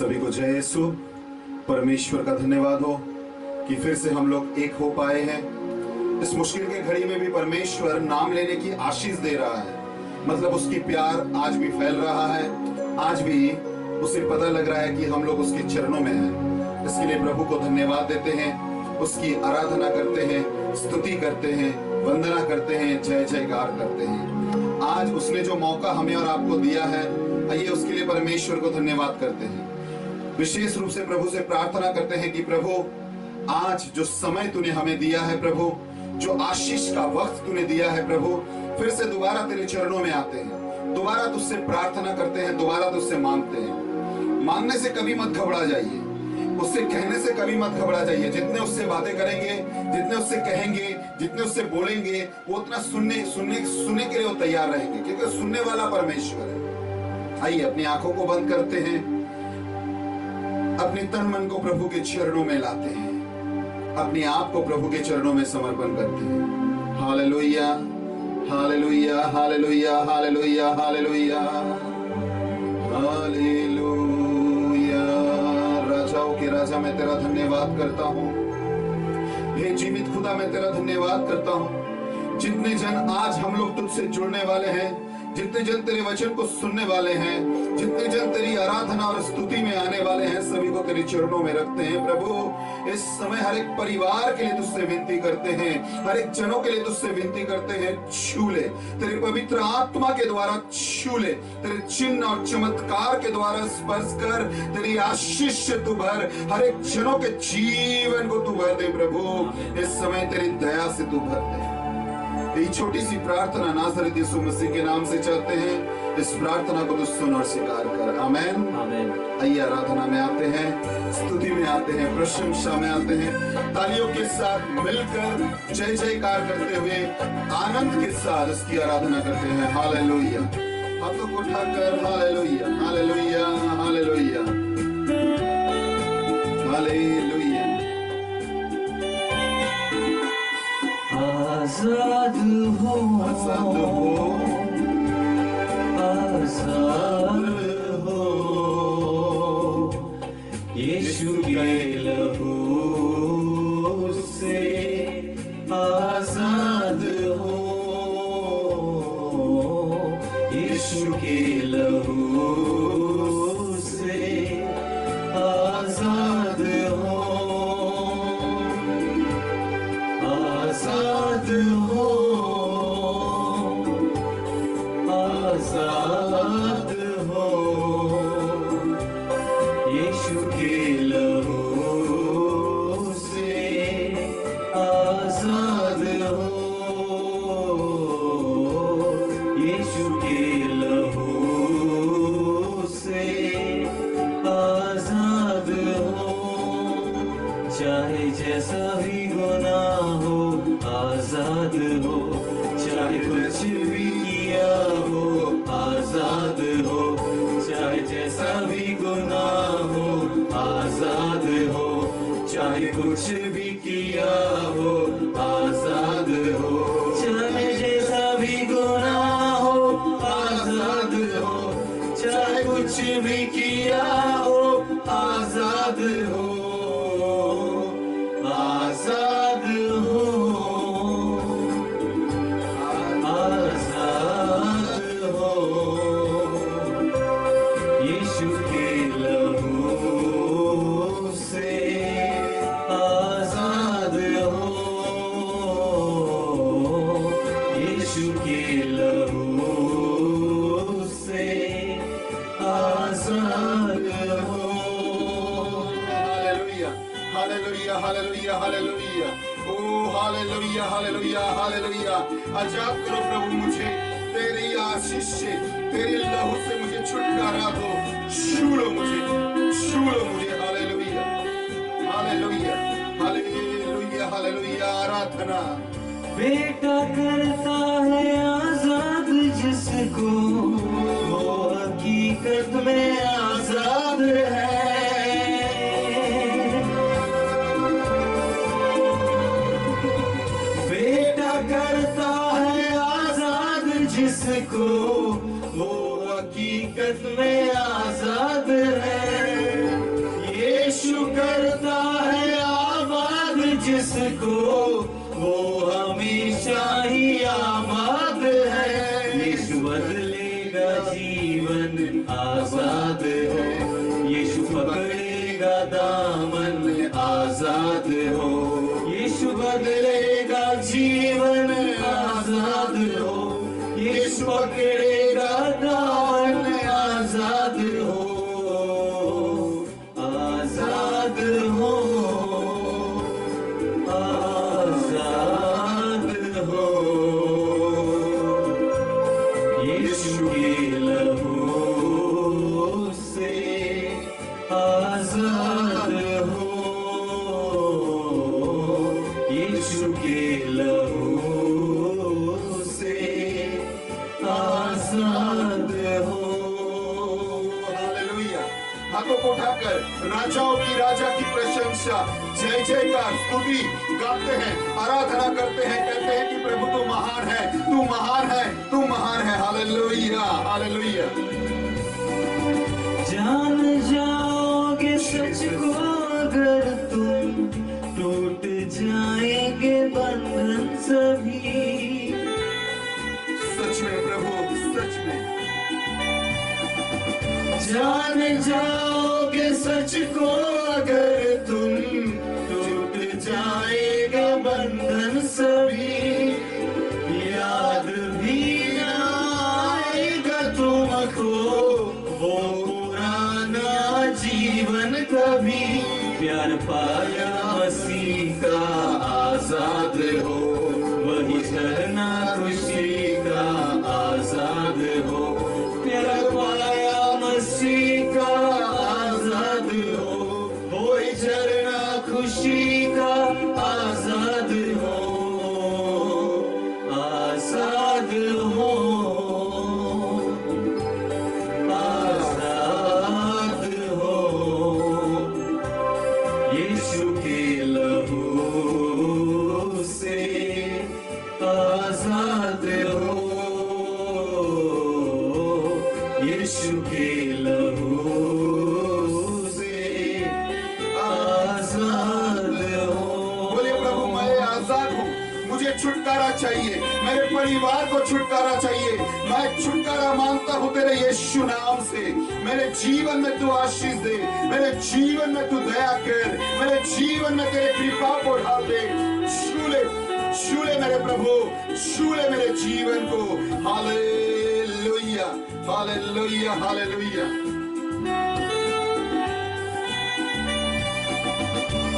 सभी को जय यीशु। परमेश्वर का धन्यवाद हो कि फिर से हम लोग एक हो पाए हैं। इस मुश्किल के घड़ी में भी परमेश्वर नाम लेने की आशीष दे रहा है, मतलब उसकी प्यार आज भी फैल रहा है। आज भी उसे पता लग रहा है कि हम लोग उसके चरणों में हैं। इसके लिए प्रभु को धन्यवाद देते हैं, उसकी आराधना करते हैं, स्तुति करते हैं, वंदना करते हैं, जय जयकार करते हैं। आज उसने जो मौका हमें और आपको दिया है, आइए उसके लिए परमेश्वर को धन्यवाद करते हैं। विशेष रूप से प्रभु से प्रार्थना करते हैं कि प्रभु आज जो समय तूने हमें दिया है, प्रभु जो आशीष का वक्त तूने दिया है, प्रभु फिर से दोबारा तेरे चरणों में आते हैं, दोबारा तुझसे प्रार्थना करते हैं, दोबारा तुझसे मांगते हैं। मांगने से कभी मत घबरा जाइए, उससे कहने से कभी मत घबरा जाइए। जितने उससे बातें करेंगे, जितने उससे कहेंगे, जितने उससे बोलेंगे, वो उतना सुनने के लिए वो तैयार रहेंगे, क्योंकि सुनने वाला परमेश्वर है। आइए अपनी आंखों को बंद करते हैं, अपने तन मन को प्रभु के चरणों में लाते हैं, अपने आप को प्रभु के चरणों में समर्पण करते हैं। Hallelujah, hallelujah, hallelujah, hallelujah, hallelujah, hallelujah. राजाओं के राजा मैं तेरा धन्यवाद करता हूँ। हे जीवित खुदा मैं तेरा धन्यवाद करता हूँ। जितने जन आज हम लोग तुझसे जुड़ने वाले हैं, जितने जन तेरे वचन को सुनने वाले हैं, जितने जन तेरी आराधना और स्तुति में आने वाले हैं, सभी को तेरे चरणों में रखते हैं। प्रभु इस समय हर एक परिवार के लिए तुझसे विनती करते हैं, हर एक जनों के लिए तुझसे विनती करते हैं, छू ले तेरे पवित्र आत्मा के द्वारा, छू ले तेरे चिन्ह और चमत्कार के द्वारा स्पर्श कर, तेरी आशीष से तू भर, हर एक जनों के जीवन को तू भर दे। प्रभु इस समय तेरी दया से तू भर दे। ये छोटी सी प्रार्थना नाज़रेत यीशु मसीह के नाम से चाहते हैं। इस प्रार्थना को तो सुन और स्वीकार कर। आमेन, आमेन। आइए आराधना में आते हैं, स्तुति में आते हैं, प्रशंसा में आते हैं। तालियों के साथ मिलकर जय जयकार करते हुए आनंद के साथ इसकी आराधना करते हैं। हालेलुया। हाथों को उठाकर हालेलुया, हालेलुया, हालेलुया, हालेलुया। आजाद हो, आजाद हो, आजाद हो, यीशु के लहू से आजाद हो, यीशु के लहू से आजाद हो, आजाद हो, आजाद हो, यीशु के लहू से आजाद हो, यीशु के लहू से आजाद हो। चाहे जैसा भी गुनाह हो, आजाद हो, चाहे कुछ भी किया हो, आजाद हो, चाहे जैसा भी गुनाह हो, आजाद हो, चाहे कुछ भी किया हो, आजाद हो, चाहे जैसा भी गुनाह हो, आजाद हो, चाहे कुछ भी किया हो, आजाद हो, आजाद हो, आजाद हो, यीशु के लहू से आजाद हो, यीशु के लहू से आजाद हो। Hallelujah, hallelujah, hallelujah. ओ हालेलुया, हालेलुया, हालेलुया। आजाद करो प्रभु मुझे तेरी आशीष से, तेरे लहू से मुझे छुटकारा दो। छू लो मुझे, छू लो मुझे। Hallelujah, hallelujah, hallelujah, hallelujah. आराधना। बेटा करता है आजाद जिसको, वो हकीकत में आजाद है। बेटा करता है आजाद जिसको, वो हकीकत में आजाद है। जिसको वो हमेशा ही आबाद है। यीशु बदलेगा जीवन आजाद हो, यीशु पकड़ेगा दामन आजाद हो, यीशु बदलेगा जीवन आजाद हो, यीशु पकड़ेगा दामन आजाद हो, आजाद हो, आजाद हो। यीशु के लहू से आजाद हो, यीशु के लहू से आजाद हो। हालेलुया। हाथों को उठाकर राजाओं की राजा की प्रशंसा, जय जयकार, स्तुति गाते हैं, आराधना करते हैं, कहते हैं कि प्रभु तू महान है, तू महान है, तू महान है। Hallelujah, hallelujah. जान जाओगे सच को अगर तुम, टूट जाएंगे बंधन सभी। सच में प्रभु, सच में जान जाओगे सच को अगर तुम, टूट जाएगा बंधन सभी। याद भी ना आएगा तुमको वो पुराना जीवन कभी। प्यार पाया मसीह का आजाद हो, वही करना खुशी का आजाद हो। प्यार पाया मसीह का आजाद हो, वही झरना खुशी का आजाद हो, आजाद हो, आजाद हो। यीशु के लहू से आजाद हो, यीशु के लहू से आजाद हो। बोलिए प्रभु मैं आजाद हूँ, मुझे छुटकारा चाहिए, मेरे परिवार को छुटकारा चाहिए। मैं छुटकारा मांगता हूँ तेरे यीशु नाम से। मेरे जीवन में तू आशीष दे, मेरे जीवन में तू दया कर, मेरे जीवन में तेरे कृपा को ढाल दे। छूले छूले मेरे प्रभु, छूले मेरे जीवन को। Hallelujah, hallelujah, hallelujah.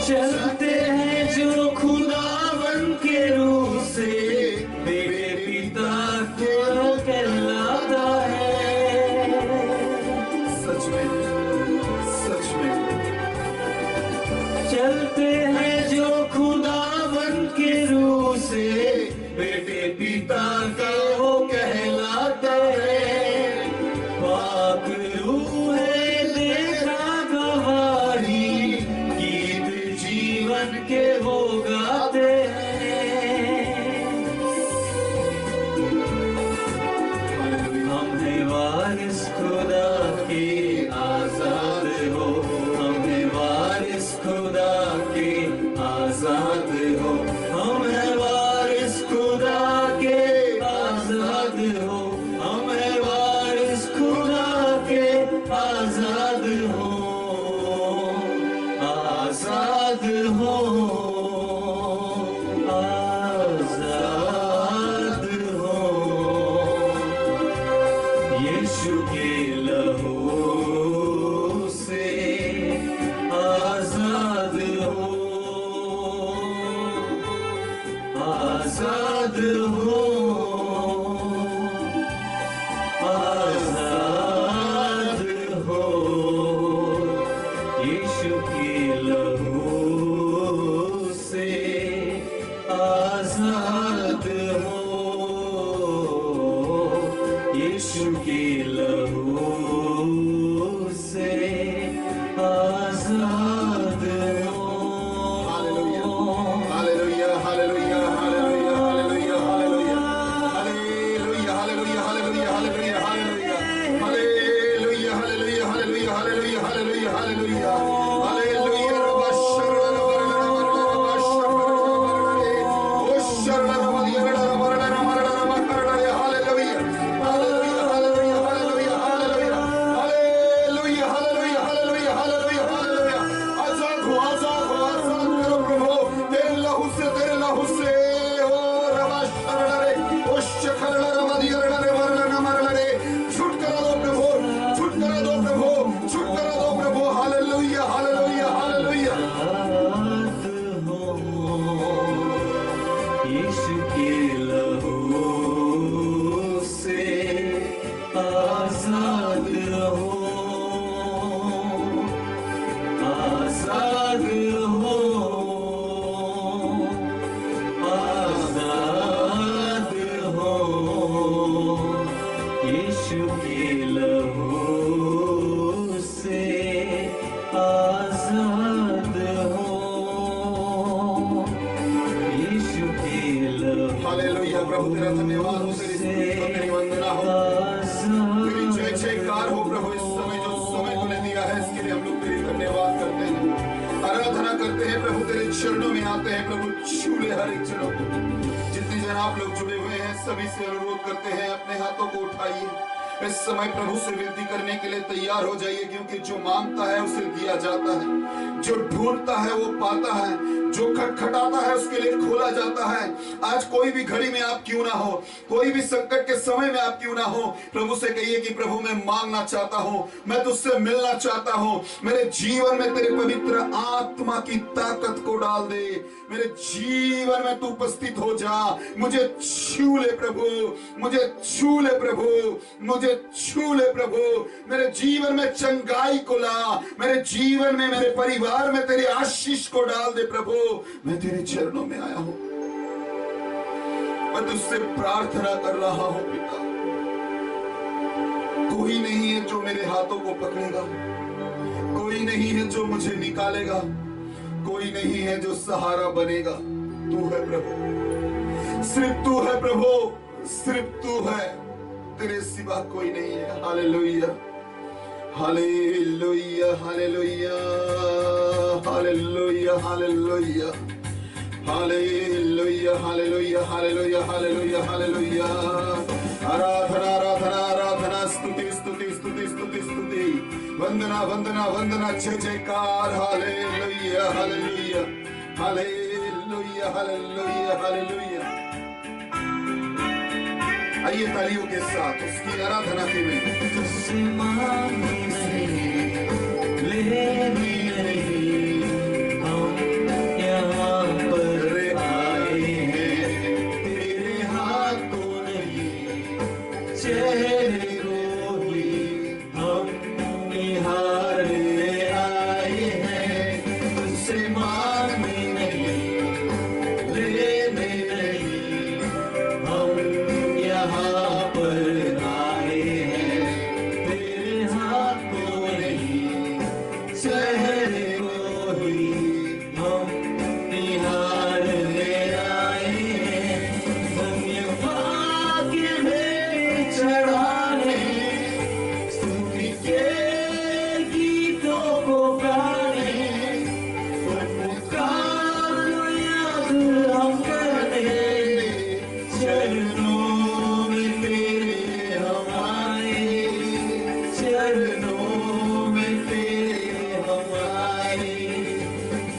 चलते हैं जो खुदावन के रूह से, बेटे पिता को कहलाता है। सच में, सच में चलते हैं जो खुदावन के रूह से, बेटे पिता का वो कहलाता है। पाक रूह है देखा गवाही, गीत जीवन के वो गाते हैं। हम हैं वारिस खुदा के आजाद हो, हम हैं वारिस खुदा के आजाद हो, हम हैं वारिस खुदा के आजाद हो, हम हैं वारिस खुदा के आजाद हो, आजाद हो, आजाद हो। यीशु के लहू से आजाद हो, आजाद हो, आजाद हो। यीशु के लहू से आजाद हो, यीशु के लहू से आजाद हो। Hallelujah, hallelujah, hallelujah, hallelujah, hallelujah, hallelujah, hallelujah, hallelujah, hallelujah, hallelujah, hallelujah, hallelujah, hallelujah, hallelujah, hallelujah, hallelujah, hallelujah, hallelujah. रब्बा शर्रा, रब्बा रब्बा रब्बा शर्रा, आजाद हो, आजाद हो, यीशु के लहू से आजाद हो, यीशु के लहू हालेलुया। प्रभु तेरा धन्यवाद हो, तेरी स्तुति हो, तेरी वंदना हो, तेरी जय जयकार हो प्रभु। इस समय जो समय तूने दिया है इसके लिए हम लोग तेरी धन्यवाद करते हैं, आराधना करते हैं प्रभु। तेरे चरणों में आते हैं प्रभु, छू ले हर एक चरणों को। जितने जन आप लोग जुड़े हुए हैं सभी से अनुरोध करते हैं अपने हाथों को उठाइए। इस समय प्रभु से विनती करने के लिए तैयार हो जाइए, क्योंकि जो मांगता है उसे दिया जाता है, जो ढूंढता है वो पाता है, जो खटखटाता है उसके लिए खोला जाता है। आज कोई भी घड़ी में आप क्यों ना हो, कोई भी संकट के समय में आप क्यों ना हो, प्रभु से कहिए कि प्रभु मैं मांगना चाहता हूं, मैं तुझसे मिलना चाहता हूं। मेरे जीवन में तेरे पवित्र आत्मा की ताकत को डाल दे, मेरे जीवन में तू उपस्थित हो जा। मुझे छू ले प्रभु, मुझे छू ले प्रभु, मुझे छू ले प्रभु। मेरे जीवन में चंगाई को ला, मेरे जीवन में, मेरे परिवार में तेरी आशीष को डाल दे प्रभु। मैं तेरे चरणों में आया हूं, मैं तुझसे प्रार्थना कर रहा हूं पिता। कोई नहीं है जो मेरे हाथों को पकड़ेगा, कोई नहीं है जो मुझे निकालेगा, कोई नहीं है जो सहारा बनेगा। तू है प्रभु, सिर्फ तू है प्रभु, सिर्फ तू है, तेरे सिवा कोई नहीं है। Hallelujah, hallelujah, hallelujah, hallelujah, hallelujah, hallelujah, hallelujah, hallelujah, hallelujah, hallelujah. आराधना, आराधना, आराधना, स्तुति, स्तुति, स्तुति, स्तुति, स्तुति, वंदना, वंदना, वंदना, जय जयकार। Hallelujah, hallelujah, hallelujah, hallelujah, hallelujah. आइए तालियों के साथ उसकी आराधना के में तुझसे मांगे नहीं, लेने नहीं, हम यहाँ पर आए हैं। तेरे हाथों नहीं, चेहरे को ही हम निहारने आए हैं। तुझसे मांगे नहीं, लेने नहीं, हम यहाँ पर आए हैं। तेरे हाथों नहीं, चेहरे को ही हम निहारने आए हैं। धन्यवाद के भेंट चढ़ाने, स्तुति के गीतों को गाने, पुकार याद हम करने, चरणों में तेरे हम आए, चरणों में तेरे हम आए,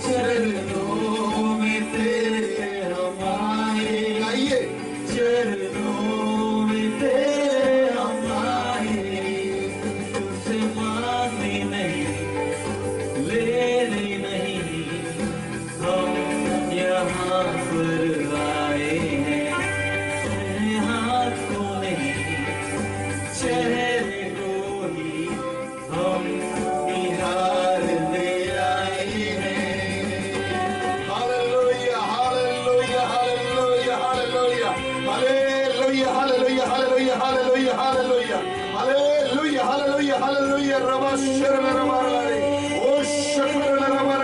चरणों में तेरे हम आए, आइए चरणों में तेरे हम आए। तुझसे मांगने नहीं, लेने नहीं, हम यहाँ पर आए हैं। तेरे हाथ को नहीं, चेहरे को ही हम निहारने आए हैं। Hallelujah, hallelujah, hallelujah, hallelujah, hallelujah, hallelujah, hallelujah, hallelujah, hallelujah, hallelujah, hallelujah, hallelujah. रबा शरण रबा रे, ओ शरण रबा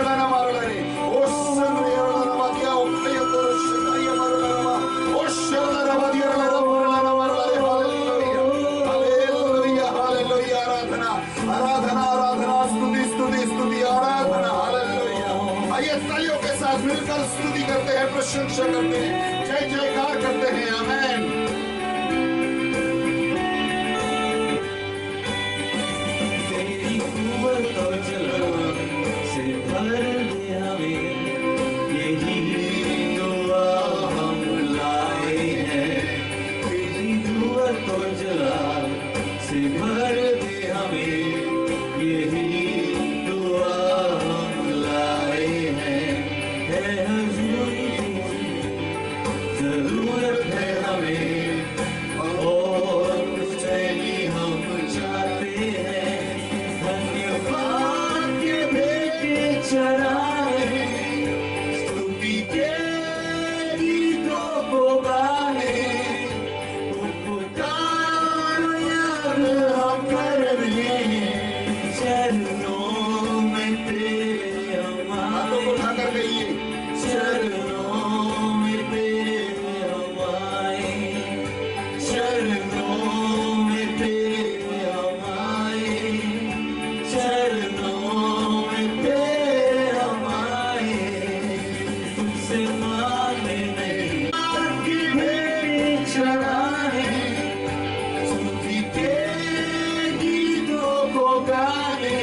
रे, ओ संरे रबा दिया, ओ प्रिय तो शिकाया मारला रबा, ओ शरण रबा दिया रबा रे। Hallelujah, hallelujah, hallelujah. आराधना, आराधना, आराधना, स्तुति, स्तुति, स्तुति, आराधना। हालेलुया। आइए तालियों के साथ मिलकर स्तुति करते हैं, प्रशंसा करते हैं, जय जयकार करते हैं। आमेन। तेरी कुव्वत और जलाल से भर दे हमें, यही दुआ हम लाए हैं। तेरी कुव्वत और जलाल से भर दे हमें, यही दुआ हम लाए हैं। है हुजूर की जरूरत है हमें, चरणों में तेरे हम आए, तुझसे मांगे नहीं की भेंट चढ़ाए, स्तुति के गीतों को गाने,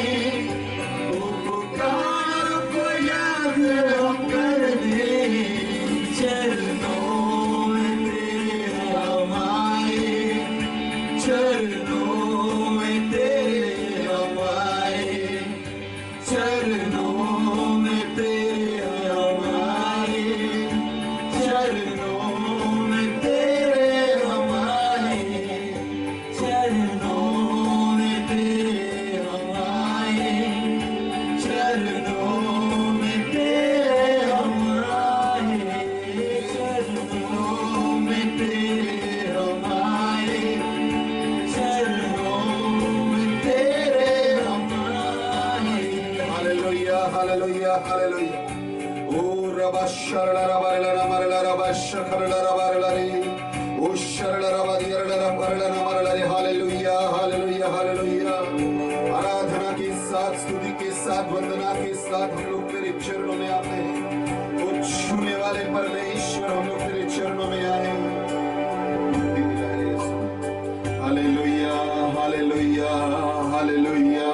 उपकार को याद हम कर दे। चरणों में तेरे हम आए, चरणों में तेरे हम आए, चरणों में तेरे हम आए, चरणों में तेरे हम आए, चरणों में तेरे हम आए, चरणों में तेरे हम आए, चरणों में तेरे हम आए, चरणों में तेरे हम आए। Hallelujah hallelujah hallelujah. ओ रबा शरला रबा लरा मरला रबा शखरला रबा लरे, ओ शरला रबा दियरला रबा लरा मरला रे। Hallelujah hallelujah hallelujah. आराधना के साथ, स्तुति के साथ, वंदना के साथ हम लोग तेरे चरणों में आते हैं। वो छूने वाले परमेश्वर, हम लोग तेरे चरणों में आए हैं। Hallelujah hallelujah hallelujah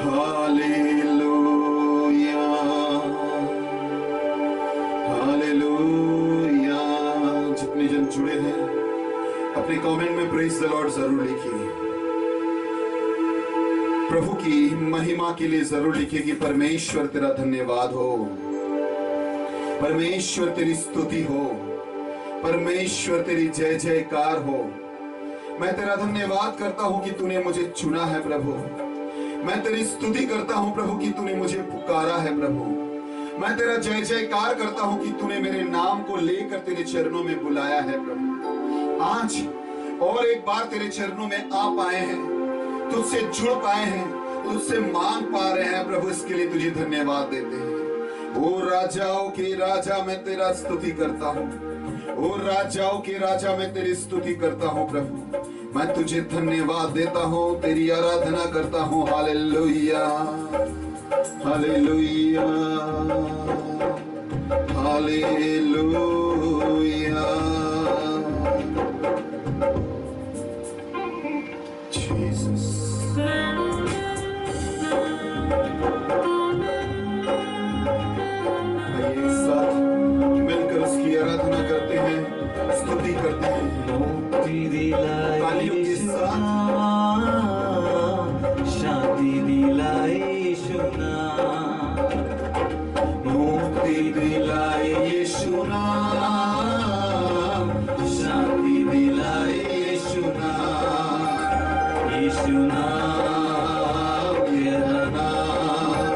hallelujah hallelujah. जितने जन जुड़े हैं अपने कमेंट में प्रेज द लॉर्ड जरूर लिखिए। प्रभु की महिमा के लिए जरूर लिखिए कि परमेश्वर तेरा धन्यवाद हो, परमेश्वर तेरी स्तुति हो, परमेश्वर तेरी जय जयकार हो। मैं तेरा धन्यवाद करता हूं कि तूने मुझे चुना है प्रभु। मैं तेरी स्तुति करता हूं प्रभु कि तूने मुझे पुकारा है प्रभु। मैं तेरा जय जयकार करता हूं कि तूने मेरे नाम को लेकर तेरे चरणों में बुलाया है प्रभु। आज और एक बार तेरे चरणों में आ पाए हैं, तुझसे जुड़ पाए हैं, तुझसे मांग पा रहे हैं प्रभु। इसके लिए तुझे धन्यवाद देते हैं। ओ राजाओं के राजा मैं तेरा स्तुति करता हूं, ओ राजाओं के राजा मैं तेरी स्तुति करता हूं प्रभु। मैं तुझे धन्यवाद देता हूं, तेरी आराधना करता हूं। Hallelujah hallelujah hallelujah. जीसस आइए एक साथ मिलकर उसकी आराधना करते हैं, स्तुति करते हैं। तालियों के साथ शांति दिलाई सुना, मुक्ति दिलाई यीशु नाम, शांति दिलाई यीशु नाम, यीशु नाम प्यारा नाम,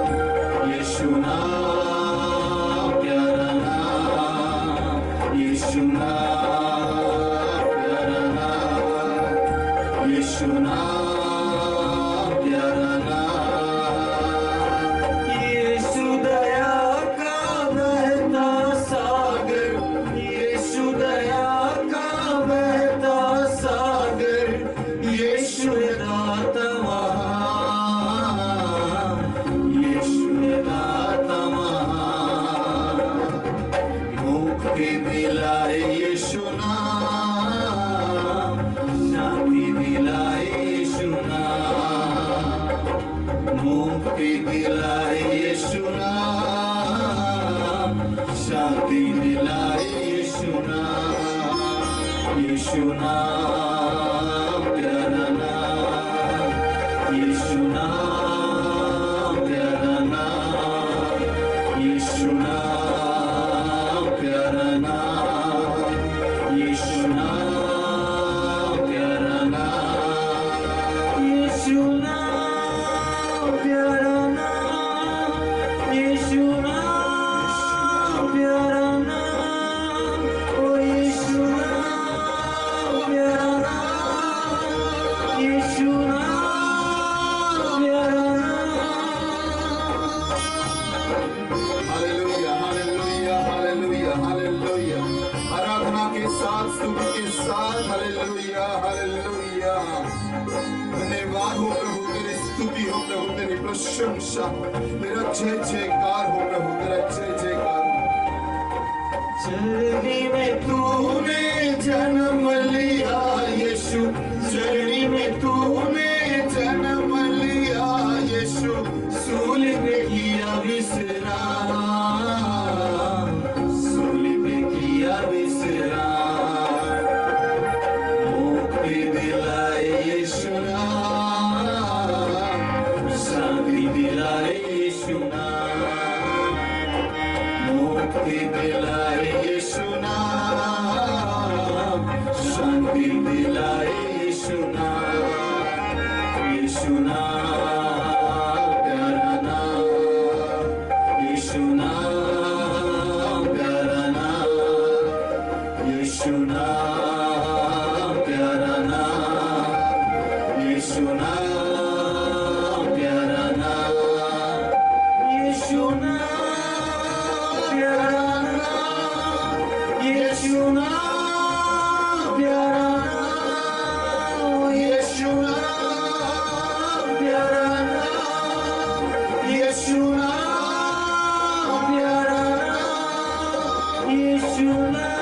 यीशु नाम प्यारा नाम, यीशु नाम प्यारा नाम, यीशु नाम प्यारा नाम। यीशु दया का बहता सागर, यीशु दया का बहता सागर, यीशु दाता महान, यीशु दाता महान। मुक्ति दिलाए यीशु नाम, शांति दिलाए यीशु नाम, मुक्ति दिलाए यीशु नाम, शांति दिलाए यीशु नाम, यीशु नाम प्यारा नाम, यीशु नाम प्यारा नाम, यीशु नाम प्यारा नाम, यीशु नाम प्यारा नाम, यीशु नाम प्यारा नाम, यीशु नाम प्यारा नाम, ओ यीशु नाम प्यारा नाम। हो प्रभु, तेरी प्रशंसा, तेरा जय जयकार हो प्रभु, तेरा जय जयकार हो। चरनी में तूने जन्म लिया यीशु, चरनी में तूने जन्म लिया यीशु, सूली पे किया विश्राम, सूली पे किया विश्राम, मुक्ति दिलाए यीशु नाम, शांति दिलाए यीशु नाम, मुक्ति दिलाए यीशु नाम, शांति दिलाए यीशु नाम, यीशु नाम प्यारा नाम, यीशु नाम प्यारा नाम, यीशु नाम प्यारा नाम, यीशु नाम प्यारा नाम, यीशु नाम प्यारा नाम, यीशु नाम प्यारा नाम, यीशु नाम प्यारा नाम, यीशु नाम प्यारा नाम, यीशु नाम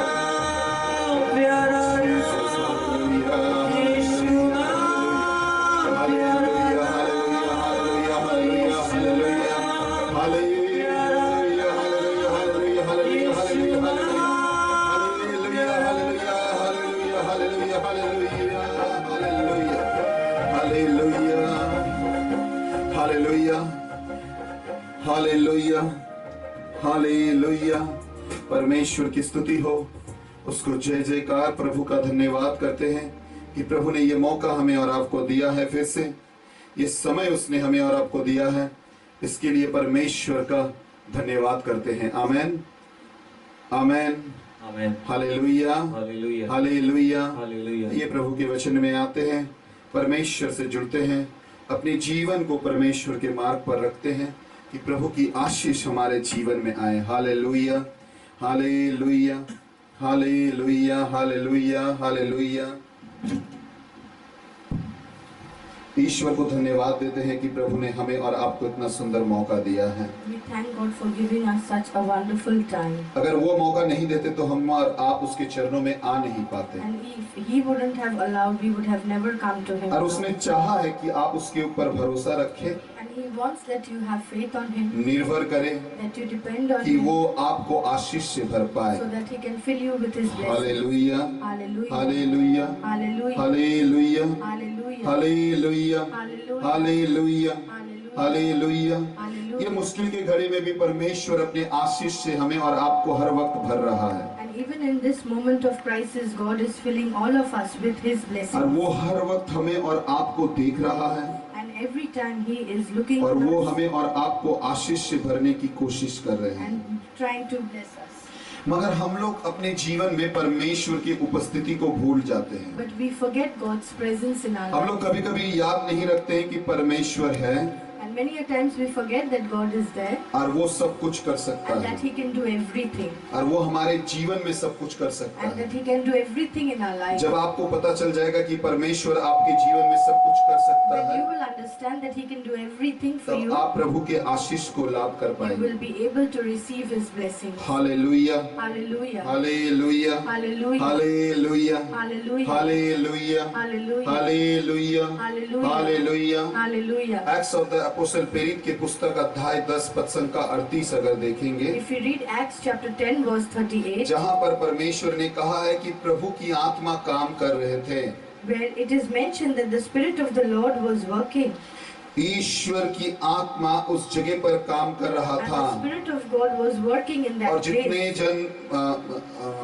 प्यारा नाम, यीशु नाम प्यारा हालेलुया, हालेलुया। परमेश्वर की स्तुति हो, उसको जय जयकार। प्रभु का धन्यवाद करते हैं कि प्रभु ने ये मौका हमें और आपको दिया है, फिर से ये समय उसने हमें और आपको दिया है, इसके लिए परमेश्वर का धन्यवाद करते हैं। आमेन, आमेन, आमेन, हालेलुया, हालेलुया, हालेलुया। हालेलुया। ये प्रभु के वचन में आते हैं, परमेश्वर से जुड़ते हैं, अपने जीवन को परमेश्वर के मार्ग पर रखते हैं कि प्रभु की आशीष हमारे जीवन में आए। Hallelujah, hallelujah, hallelujah, hallelujah, hallelujah. ईश्वर को धन्यवाद देते हैं कि प्रभु ने हमें और आपको इतना सुंदर मौका दिया है। We thank God for giving us such a wonderful time. अगर वो मौका नहीं देते तो हम और आप उसके चरणों में आ नहीं पाते। And if He wouldn't have allowed, we would have never come to Him. और उसने चाहा है कि आप उसके ऊपर भरोसा रखें, And He wants that you have faith on Him, निर्भर करें that you depend on कि Him, वो आपको आशीष से भर पाए। so that He can fill you with His blessings. Hallelujah, Hallelujah. Hallelujah, Hallelujah. Hallelujah, Hallelujah. Hallelujah, Hallelujah. Hallelujah, Hallelujah. Hallelujah. Hallelujah. ये मुश्किल की घड़ी में भी परमेश्वर अपने आशीष से हमें और आपको हर वक्त भर रहा है, And even in this moment of crisis, God is filling all of us with His और blessings. वो हर वक्त हमें और आपको देख रहा है, And every time He is looking और at वो us हमें और आपको आशीष से भरने की कोशिश कर रहे हैं। and trying to bless us. मगर हम लोग अपने जीवन में परमेश्वर की उपस्थिति को भूल जाते हैं। But we forget God's presence in our हम life. लोग कभी कभी याद नहीं रखते हैं कि परमेश्वर है And many a times we forget that God is there और वो सब कुछ कर सकता and है, that He can do everything. और वो हमारे जीवन में सब कुछ कर सकता And है। that He can do everything in our life. जब आपको पता चल जाएगा कि परमेश्वर आपके जीवन में सब कुछ कर सकता When है, you will understand that He can do everything for तब you, आप प्रभु के आशीष को लाभ कर you पाएंगे। will be able to receive His blessings. Hallelujah, Hallelujah. Hallelujah, Hallelujah. Hallelujah, Hallelujah. Hallelujah, Hallelujah. Hallelujah, Hallelujah. Hallelujah. Hallelujah. Acts of the apostle प्रेरित के पुस्तक अध्याय 10 पद संख्या 38 अगर देखेंगे, If you read Acts chapter 10 verse 38, जहां पर परमेश्वर ने कहा है कि प्रभु की आत्मा काम कर रहे थे, where it is mentioned that the Spirit of the Lord was working ईश्वर की आत्मा उस जगह पर काम कर रहा and था, the Spirit of God was working in और that जितने place. जन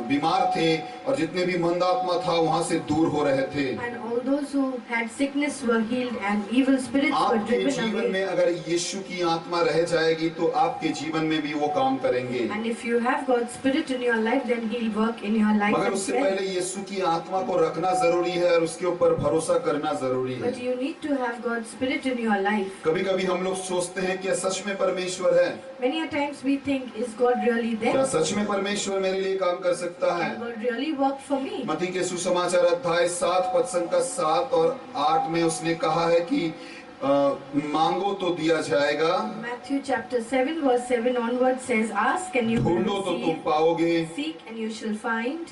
बीमार थे और जितने भी मंदात्मा था वहां से दूर हो रहे थे। And all those who had sickness were healed and evil spirits were आपके driven जीवन away. में अगर यीशु की आत्मा रह जाएगी तो आपके जीवन में भी वो काम करेंगे, And if you have God's Spirit in your life, then He'll work in your life मगर as उससे well. पहले यीशु की आत्मा को रखना जरूरी है और उसके ऊपर भरोसा करना जरूरी है। But you need to have God's Spirit in your life. कभी कभी हम लोग सोचते हैं कि सच में परमेश्वर है, Many a times we think, is God really क्या there? सच में परमेश्वर मेरे लिए काम कर सकता है? Can God really work for me? मत्ती के सुसमाचार अध्याय 7 पद संख्या 7 और 8 में उसने कहा है कि मांगो तो दिया जाएगा, Matthew chapter 7 verse 7 onwards says, ask and you will ढूंढो तो तुम receive, पाओगे, seek and you shall find,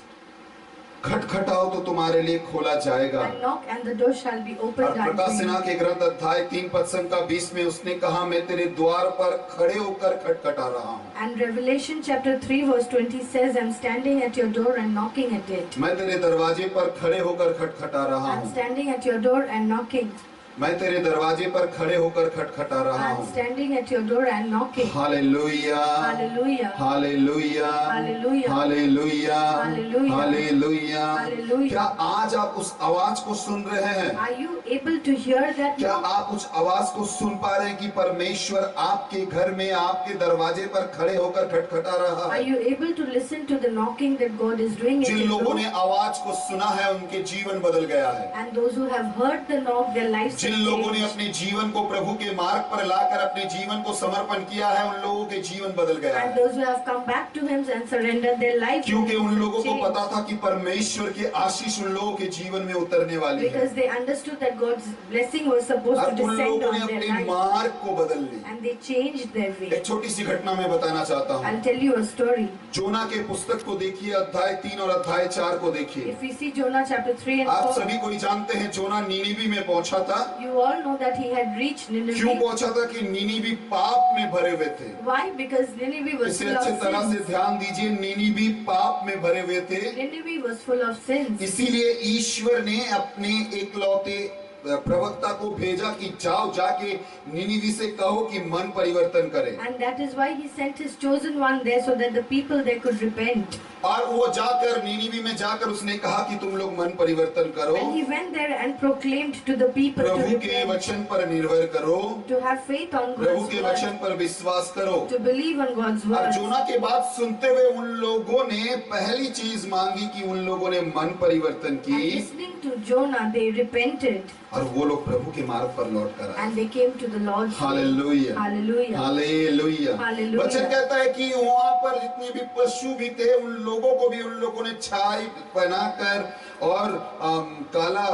खटखटाओ तो तुम्हारे लिए खोला जाएगा। and knock and the door shall be और opened Prakash unto Sinha you. के ग्रंथ अध्याय 3 पद संख्या 20 में उसने कहा, मैं तेरे द्वार पर खड़े होकर खटखटा रहा हूँ। And Revelation chapter 3 verse 20 says, I'm standing at your door and knocking at it. मैं तेरे दरवाजे पर खड़े होकर खटखटा रहा I'm हूँ। standing at your door and knocking. मैं तेरे दरवाजे पर खड़े होकर खटखटा रहा I'm हूँ। standing at your door and knocking. Hallelujah, Hallelujah. Hallelujah, Hallelujah. Hallelujah, Hallelujah. Hallelujah. Hallelujah. क्या आज आप उस आवाज को सुन रहे हैं? Are you able to hear that क्या now? आप उस आवाज को सुन पा रहे हैं कि परमेश्वर आपके घर में आपके दरवाजे पर खड़े होकर खटखटा रहा Are है? you able to listen to the knocking that God is doing at Jin your लोगों door? ने आवाज को सुना है उनके जीवन बदल गया है। And those who have heard the knock, their lives have जिन लोगों ने changed. अपने जीवन को प्रभु के मार्ग पर लाकर अपने जीवन को समर्पण किया है, उन लोगों के जीवन बदल गया And है। those who have come back to Him and surrendered their lives, क्योंकि उन लोगों को changed. पता था कि परमेश्वर के आशीष उन लोगों के जीवन में उतरने वाली है, Because they understood that God's blessing was supposed और to उन descend लोगों ने on their अपने lives. मार्ग को बदल ली। And they changed their way. एक छोटी सी घटना मैं बताना चाहता हूँ। I'll tell you a story. जोना के पुस्तक को देखिए, अध्याय 3 और अध्याय 4 को देखिए। If we see Jonah chapter 3 and आप 4, सभी कोई जानते हैं जोना नीनीवी में पहुंचा था। you all know that he had reached क्यों Nineveh. पहुंचा था? कि नीनीवी पाप में भरे हुए थे। Why? Because Nineveh was इसे full अच्छे of तरह से sins. ध्यान दीजिए, नीनीवी पाप में भरे हुए थे। Nineveh was full of sins. इसीलिए ईश्वर ने अपने एकलौते प्रवक्ता को भेजा कि जाओ जाके नीनीवी से कहो कि मन परिवर्तन करे। And that is why he sent his chosen one there so that the people there could repent. और वो जाकर नीनीवी में जाकर उसने कहा कि तुम लोग मन परिवर्तन करो, When he went there and proclaimed to the people to प्रभु के repent, वचन पर निर्भर करो, to have faith on Prabhu God's के word, वचन पर विश्वास करो। to believe on God's और word. जोना के बात सुनते हुए उन लोगों ने पहली चीज मांगी कि उन लोगों ने मन परिवर्तन And की, listening to Jonah, they repented और वो लोग प्रभु के मार्ग पर लौट कर आए। and they came to the Lord's way. Hallelujah, Hallelujah. Hallelujah. Hallelujah. वचन कहता है कि वहां पर जितने भी पशु भी थे, उन लोगों को भी उन लोगों ने छाई पहनाकर और काला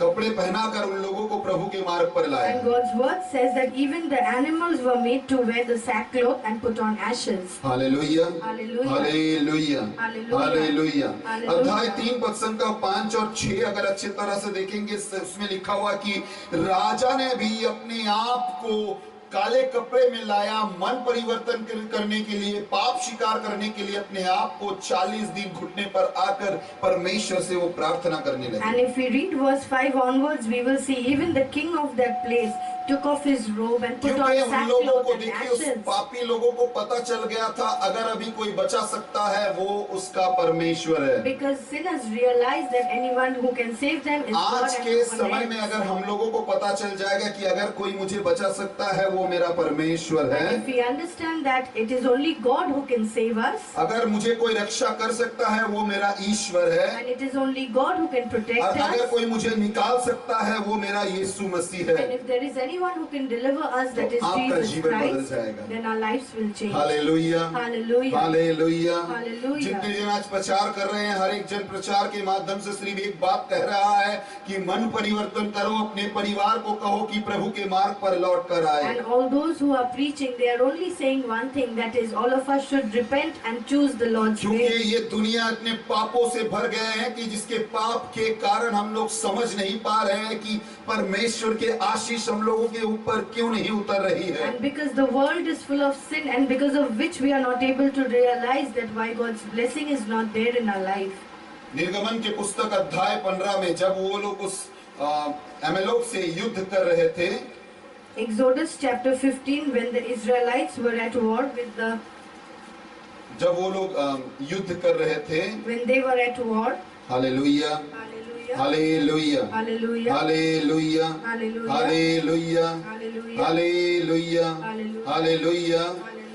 कपड़े पहनाकर उन लोगों को प्रभु के मार्ग पर लाया। And God's word says that even the animals were made to wear the sackcloth and put on ashes. Hallelujah, hallelujah. Hallelujah, hallelujah. Hallelujah. Hallelujah. अध्याय 3 पद संख्या 5 और 6 अगर अच्छे तरह से देखेंगे, उसमें लिखा हुआ कि राजा ने भी अपने आप को काले कपड़े में लाया, मन परिवर्तन करने के लिए, पाप स्वीकार करने के लिए अपने आप को 40 दिन घुटने पर आकर परमेश्वर से वो प्रार्थना करने लगे। And if we read verse 5 onwards, we will see even the king of that place took off his robe and put on क्योंकि उन लोगों sackcloth को and देखिए, उस ashes. पापी लोगों को पता चल गया था अगर अभी कोई बचा सकता है वो उसका परमेश्वर है। Because sinners realize that anyone who can save them is God आज and के no one समय में else. अगर हम लोगों को पता चल जाएगा कि अगर कोई मुझे बचा सकता है वो मेरा परमेश्वर है, And if we understand that it is only God who can save us, अगर मुझे कोई रक्षा कर सकता है वो मेरा ईश्वर है, and it is only God who can और protect अगर us, कोई मुझे निकाल सकता है वो मेरा यीशु मसीह and है। if there is anyone who can deliver us, that तो is आपका Jesus जीवन बदल Christ, जाएगा। then our lives will change. Hallelujah, Hallelujah. Hallelujah. Hallelujah. जितने जन आज प्रचार कर रहे हैं, हर एक जन प्रचार के माध्यम से सिर्फ एक बात कह रहा है कि मन परिवर्तन करो, अपने परिवार को कहो कि प्रभु के मार्ग पर लौट कर आए। And all those who are preaching, they are only saying one thing, that is all of us should repent and choose the Lord's क्योंकि way. ये दुनिया इतने पापों से भर गए हैं कि जिसके पाप के कारण हम लोग समझ नहीं पा रहे हैं कि परमेश्वर के आशीष हम लोगों के ऊपर क्यों नहीं उतर रही है। And because the world is full of sin, and because of which we are not able to realize that why God's blessing is not there in our life. निर्गमन के पुस्तक अध्याय 15 में जब वो लोग उस अमेलोक से युद्ध कर रहे थे, Exodus chapter 15, when the Israelites were at war with the, जब वो लोग युद्ध कर रहे थे, when they were at war, hallelujah, hallelujah, hallelujah, hallelujah, hallelujah, hallelujah, hallelujah, hallelujah, hallelujah, hallelujah.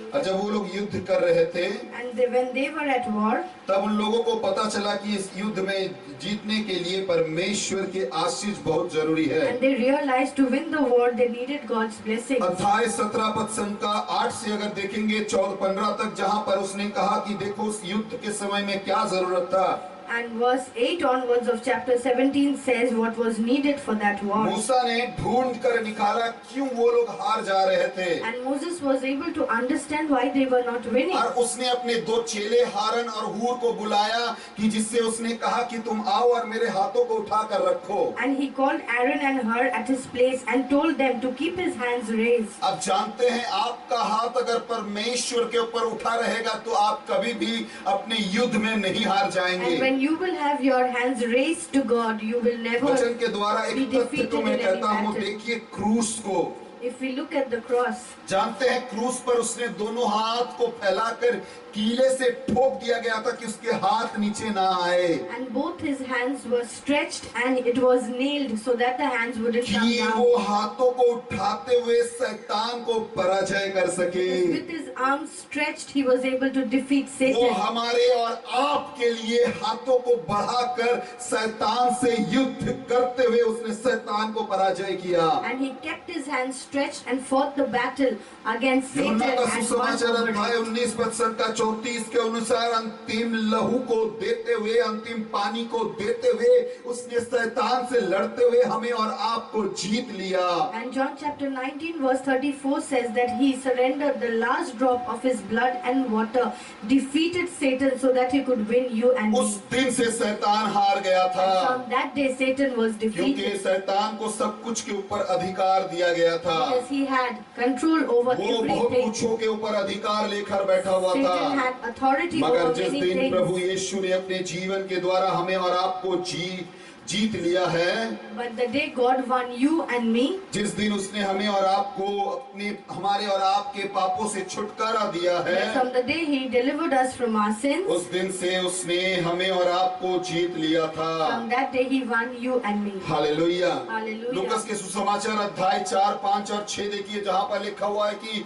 और जब वो लोग युद्ध कर रहे थे, and when they were at war, तब उन लोगों को पता चला कि इस युद्ध में जीतने के लिए परमेश्वर के आशीष बहुत जरूरी है। and they realized to win the war they needed God's blessing. अध्याय 17 पद संख्या 8 से अगर देखेंगे 14-15 तक, जहां पर उसने कहा कि देखो उस युद्ध के समय में क्या जरूरत था। And verse 8 onwards of chapter 17 says what was needed for that war. मूसा ने ढूंढ कर निकाला क्यों वो लोग हार जा रहे थे, And Moses was able to understand why they were not winning. और उसने अपने दो चेले हारन और हूर को बुलाया कि जिससे उसने कहा कि तुम आओ और मेरे हाथों को उठा कर रखो। And he called Aaron and Hur at his place and told them to keep his hands raised. अब जानते हैं आपका हाथ अगर परमेश्वर के ऊपर उठा रहेगा तो आप कभी भी अपने युद्ध में नहीं हार जाएंगे। And when you will have your hands raised to God, you will never वचन के द्वारा be एक तथ्य defeated को in मैं any कहता हूँ, battle. देखिए क्रूस को, If we look at the cross, जानते हैं क्रूस पर उसने दोनों हाथ को फैलाकर कीले से ठोक दिया गया था कि उसके हाथ नीचे ना आए, and both his hands were stretched and it was nailed so that the hands wouldn't come कि down. वो हाथों को उठाते हुए शैतान को पराजय कर सके। With his arms stretched, he was able to defeat वो Satan. हमारे और आपके लिए हाथों को बढ़ाकर शैतान से युद्ध करते हुए उसने शैतान को पराजय किया। And he kept his hands stretched and fought the battle against Satan यूहन्ना का and won सुसमाचार over अध्याय him. 19:34 के अनुसार अंतिम लहू को देते हुए, अंतिम पानी को देते हुए उसने शैतान से लड़ते हुए हमें और आपको जीत लिया। And John chapter 19 verse 34 says that he surrendered the last drop of his blood and water, defeated Satan so that he could win you and me. उस दिन से शैतान हार गया था, And from that day Satan was क्योंकि defeated शैतान को सब कुछ के ऊपर अधिकार दिया गया था। because he had control over वो बहुत everything. कुछों के ऊपर अधिकार लेकर बैठा हुआ Satan था। had authority मगर over जिस many दिन things. प्रभु यीशु ने अपने जीवन के द्वारा हमें और आपको जीत लिया है, But the day God won you and me, जिस दिन उसने हमें और आपको अपने हमारे और आपके पापों से छुटकारा दिया है, from the day he delivered us from our sins, उस दिन से उसने हमें और आपको जीत लिया था। from that day he won you and me. Hallelujah. Hallelujah. Lucas के सुसमाचार अध्याय 4, 5 और 6 देखिए, जहाँ पर लिखा हुआ है कि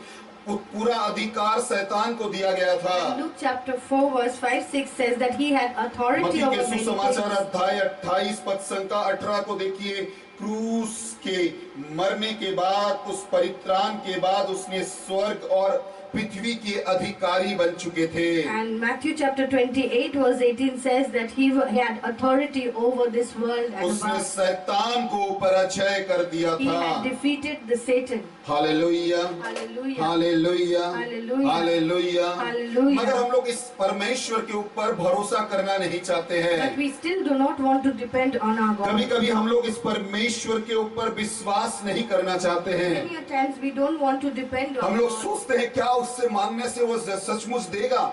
पूरा अधिकार शैतान को दिया गया था। Luke chapter 4 verse 5, 6 says that he had authority मत्ती over के many सुसमाचार things. अध्याय 28 पद संख्या 18 को देखिए, क्रूस के मरने के बाद, उस परित्राण के बाद उसने स्वर्ग और पृथ्वी के अधिकारी बन चुके थे। And Matthew chapter 28 verse 18 says that he had authority over this world and उसने above. शैतान को पराजय कर दिया He had था। defeated the Satan. Hallelujah, Hallelujah. Hallelujah, hallelujah. Hallelujah. Hallelujah. मगर हम लोग इस परमेश्वर के ऊपर भरोसा करना नहीं चाहते But हैं। we still do not want to depend on our कभी God. कभी हम लोग इस परमेश्वर के ऊपर विश्वास नहीं करना चाहते हैं। Many a times we don't want to depend on हम लोग God. सोचते हैं क्या उससे मांगने से वो सचमुच देगा,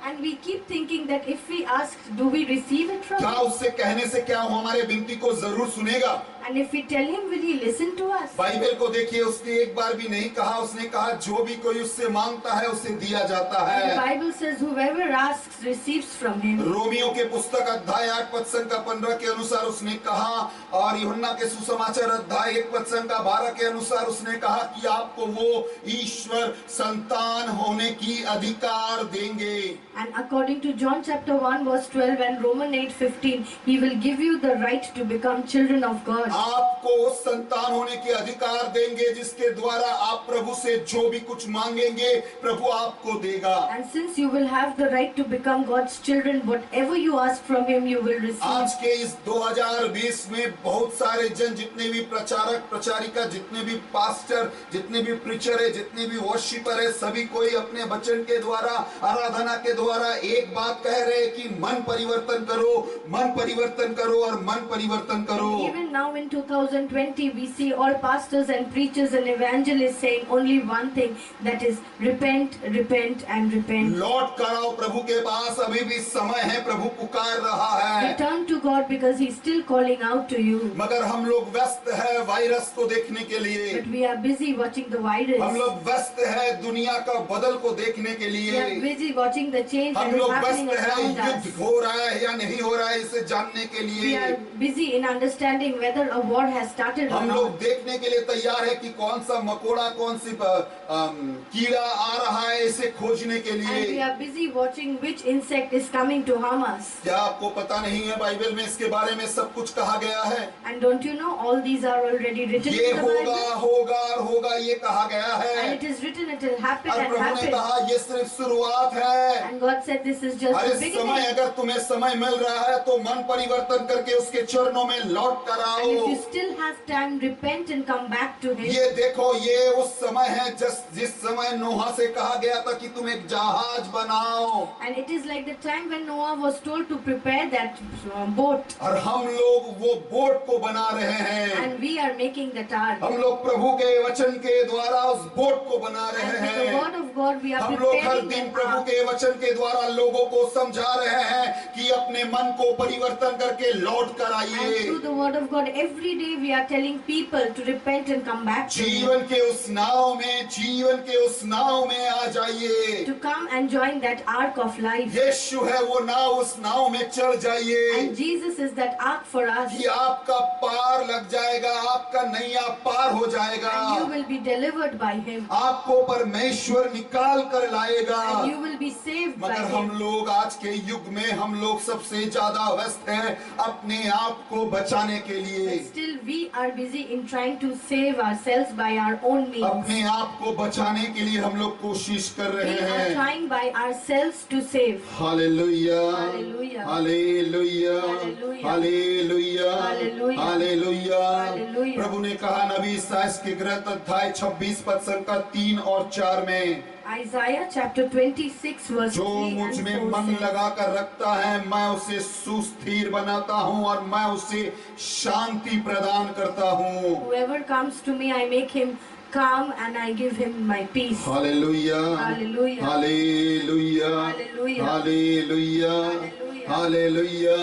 And we keep thinking that if we ask, do we receive it from क्या him? उससे कहने से क्या वो हमारे विनती को जरूर सुनेगा। And if we tell him, will he listen to us? Bible को देखिए, उसने एक बार भी नहीं कहा, उसने कहा जो भी कोई उससे मांगता है उसे दिया जाता The है। Bible says whoever asks receives from him. Romeo के पुस्तक अध्याय 8 पद संख्या 15 के अनुसार उसने कहा, और यूहन्ना के सुसमाचार अध्याय 1 पद संख्या 12 के अनुसार उसने कहा कि आपको वो ईश्वर संतान होने की अधिकार देंगे। And according to John chapter 1 verse 12 and Romans 8:15, he will give you the right to become children of God. आपको संतान होने के अधिकार देंगे जिसके द्वारा आप प्रभु से जो भी कुछ मांगेंगे प्रभु आपको देगा। And since you will have the right to become God's children, whatever you ask from him, you will आज receive. के इस 2020 में बहुत सारे जन, जितने भी प्रचारक प्रचारिका, जितने भी पास्टर, जितने भी प्रीचर है, जितने भी वर्शिपर है, सभी कोई अपने वचन के द्वारा, आराधना के द्वारा एक बात कह रहे हैं कि मन परिवर्तन करो, मन परिवर्तन करो और मन परिवर्तन करो। Even now in 2020, we see all pastors and preachers and evangelists saying only one thing, that is repent, repent and repent. लौट कर आओ प्रभु के पास, अभी भी समय है, प्रभु पुकार रहा है। Return to God because he's still calling out to you. मगर हम लोग व्यस्त है वायरस को देखने के लिए, But we are busy watching the हम virus. लोग व्यस्त है दुनिया का बदल को देखने के We लिए, are busy watching the change हम that is लोग happening व्यस्त है around us. युद्ध हो रहा है या नहीं हो रहा है इसे जानने के We लिए। are busy in understanding whether a war has started हम around. लोग देखने के लिए तैयार है कि कौन सा मकोड़ा, कौन सी कीड़ा आ रहा है इसे खोजने के And we लिए। are busy watching which insect is coming to harm us. क्या आपको पता नहीं है बाइबल में इसके बारे में सब कुछ कहा गया है? And don't you know, all these are already written ये in the होगा Bible. होगा और होगा ये कहा गया And है। it is written, it will happen और and प्रभु ने happen. कहा ये सिर्फ शुरुआत है। And God said this is just her the इस समय beginning. अगर तुम्हें समय मिल रहा है तो मन परिवर्तन करके उसके चरणों में लौट कर And if आओ। you still have time, repent and come back to Him. ये देखो ये उस समय है जिस समय नोहा से कहा गया था कि तुम एक जहाज बनाओ। And it is like the time when Noah was told to prepare that boat. और हम लोग वो बोट को बना रहे हैं। And we are making that ark. हम लोग प्रभु के वचन के द्वारा उस बोट को बना रहे And with the हैं। word of God, we are हम लोग हर preparing दिन that प्रभु ark. के वचन के द्वारा लोगों को समझा रहे हैं कि अपने मन को परिवर्तन करके लौट कर And आइए। through the word of God, every day we are telling people to repent and come back to Him. जीवन के उस नाव में, जीवन के उस नाव में आ जाइए। To come and join that ark of life. यीशु है वो नाव, उस नाव में चढ़ जाइए And Jesus is that ark for us. कि आपका पार लग जाएगा, आपका नैया पार हो जाएगा। And you will be delivered by Him. आपको परमेश्वर निकाल कर लाएगा। And you will be saved by मगर हम Him. लोग आज के युग में हम लोग सबसे ज्यादा व्यस्त हैं अपने आप को बचाने के लिए। But still we are busy in trying to save ourselves by our own means. अपने आप को बचाने के लिए हम लोग कोशिश कर We रहे are हैं। trying by ourselves to save. Hallelujah, Hallelujah. Hallelujah, Hallelujah. Hallelujah, Hallelujah. Hallelujah. Hallelujah. प्रभु ने कहा नबी इसायाह के ग्रंथ अध्याय 26 पद संख्या 3 और 4 में, Isaiah chapter 26 verse जो 3 मुझ and में 4 मन says, लगा कर रखता है मैं उसे सुस्थिर बनाता हूँ और मैं उसे शांति प्रदान करता हूँ। Whoever comes to me, I make him calm and I give him my peace. Hallelujah, Hallelujah. Hallelujah, Hallelujah. Hallelujah, Hallelujah. Hallelujah.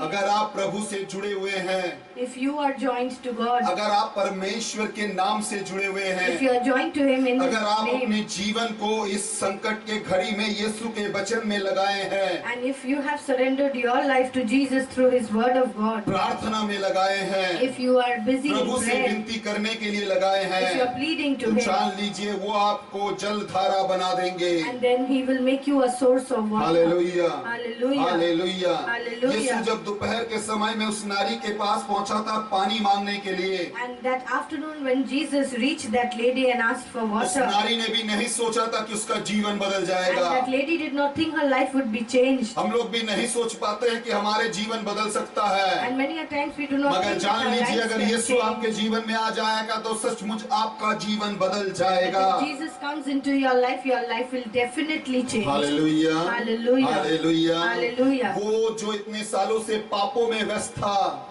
अगर आप प्रभु से जुड़े हुए हैं, If you are joined to God, अगर आप परमेश्वर के नाम से जुड़े हुए if you हैं, are joined to Him in His अगर आप name, अपने जीवन को इस संकट के घड़ी में यीशु के वचन में लगाए हैं, and if you have surrendered your life to Jesus through His word of God, प्रार्थना में लगाए हैं, if you are busy in प्रभु से prayer, विनती करने के लिए लगाए if you are हैं, pleading तो to Him, जान लीजिए वो आपको जलधारा बना देंगे। and then He will make you a source of water. Hallelujah, Hallelujah. Hallelujah. Hallelujah. यीशु जब दोपहर के समय में उस नारी के पास पहुंचा था पानी मांगने के लिए, And that afternoon when Jesus reached that lady and asked for उस water, नारी ने भी नहीं सोचा था कि उसका जीवन बदल and जाएगा। that lady did not think her life would be changed. हम लोग भी नहीं सोच पाते हैं कि हमारे जीवन बदल सकता है, And many a times we do not मगर think that जान our लीजिए lives अगर can यीशु change. आपके जीवन में आ जाएगा तो सचमुच आपका जीवन बदल But जाएगा। if Jesus comes into your life will definitely change. Hallelujah, Hallelujah. Hallelujah. Hallelujah. वो जो इतने सालों से पापों में व्यस्त था,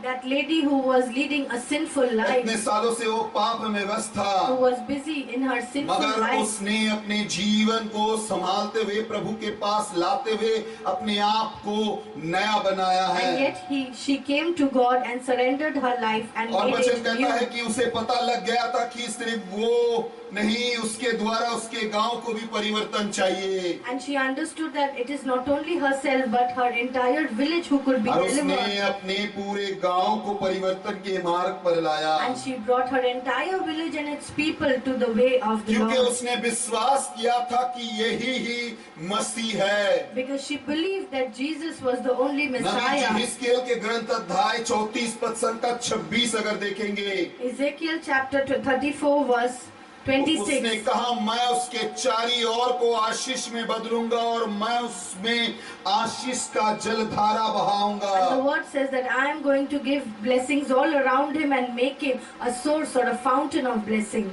That lady who was leading a sinful इतने life, सालों से वो पाप में व्यस्त who था, was busy in her sinful मगर life, उसने अपने जीवन को संभालते हुए प्रभु के पास लाते हुए अपने आप को नया बनाया and है। yet she came to God and surrendered her life and और made वचन it कहता new. है कि उसे पता लग गया था कि सिर्फ वो नहीं, उसके द्वारा उसके गांव को भी परिवर्तन चाहिए। And she understood that it is not only herself but her entire village who could be और उसने delivered. अपने पूरे गांव को परिवर्तन के मार्ग पर लाया, And she brought her entire village and its people to the way of the क्योंकि Lord. उसने विश्वास किया था कि यही ही मसीह है। Because she believed that Jesus was the only Nabi Messiah. हिजकिय्याह के ग्रंथ अध्याय 34 पद संख्या 26 अगर देखेंगे, Ezekiel chapter 34 verse उसने 26. कहा मैं उसके चारी ओर को आशीष में बदलूंगा और मैं उसमें आशीष का जलधारा And the बहाऊंगा। word says that I am going to give blessings all around him and make him a source or a fountain of blessing.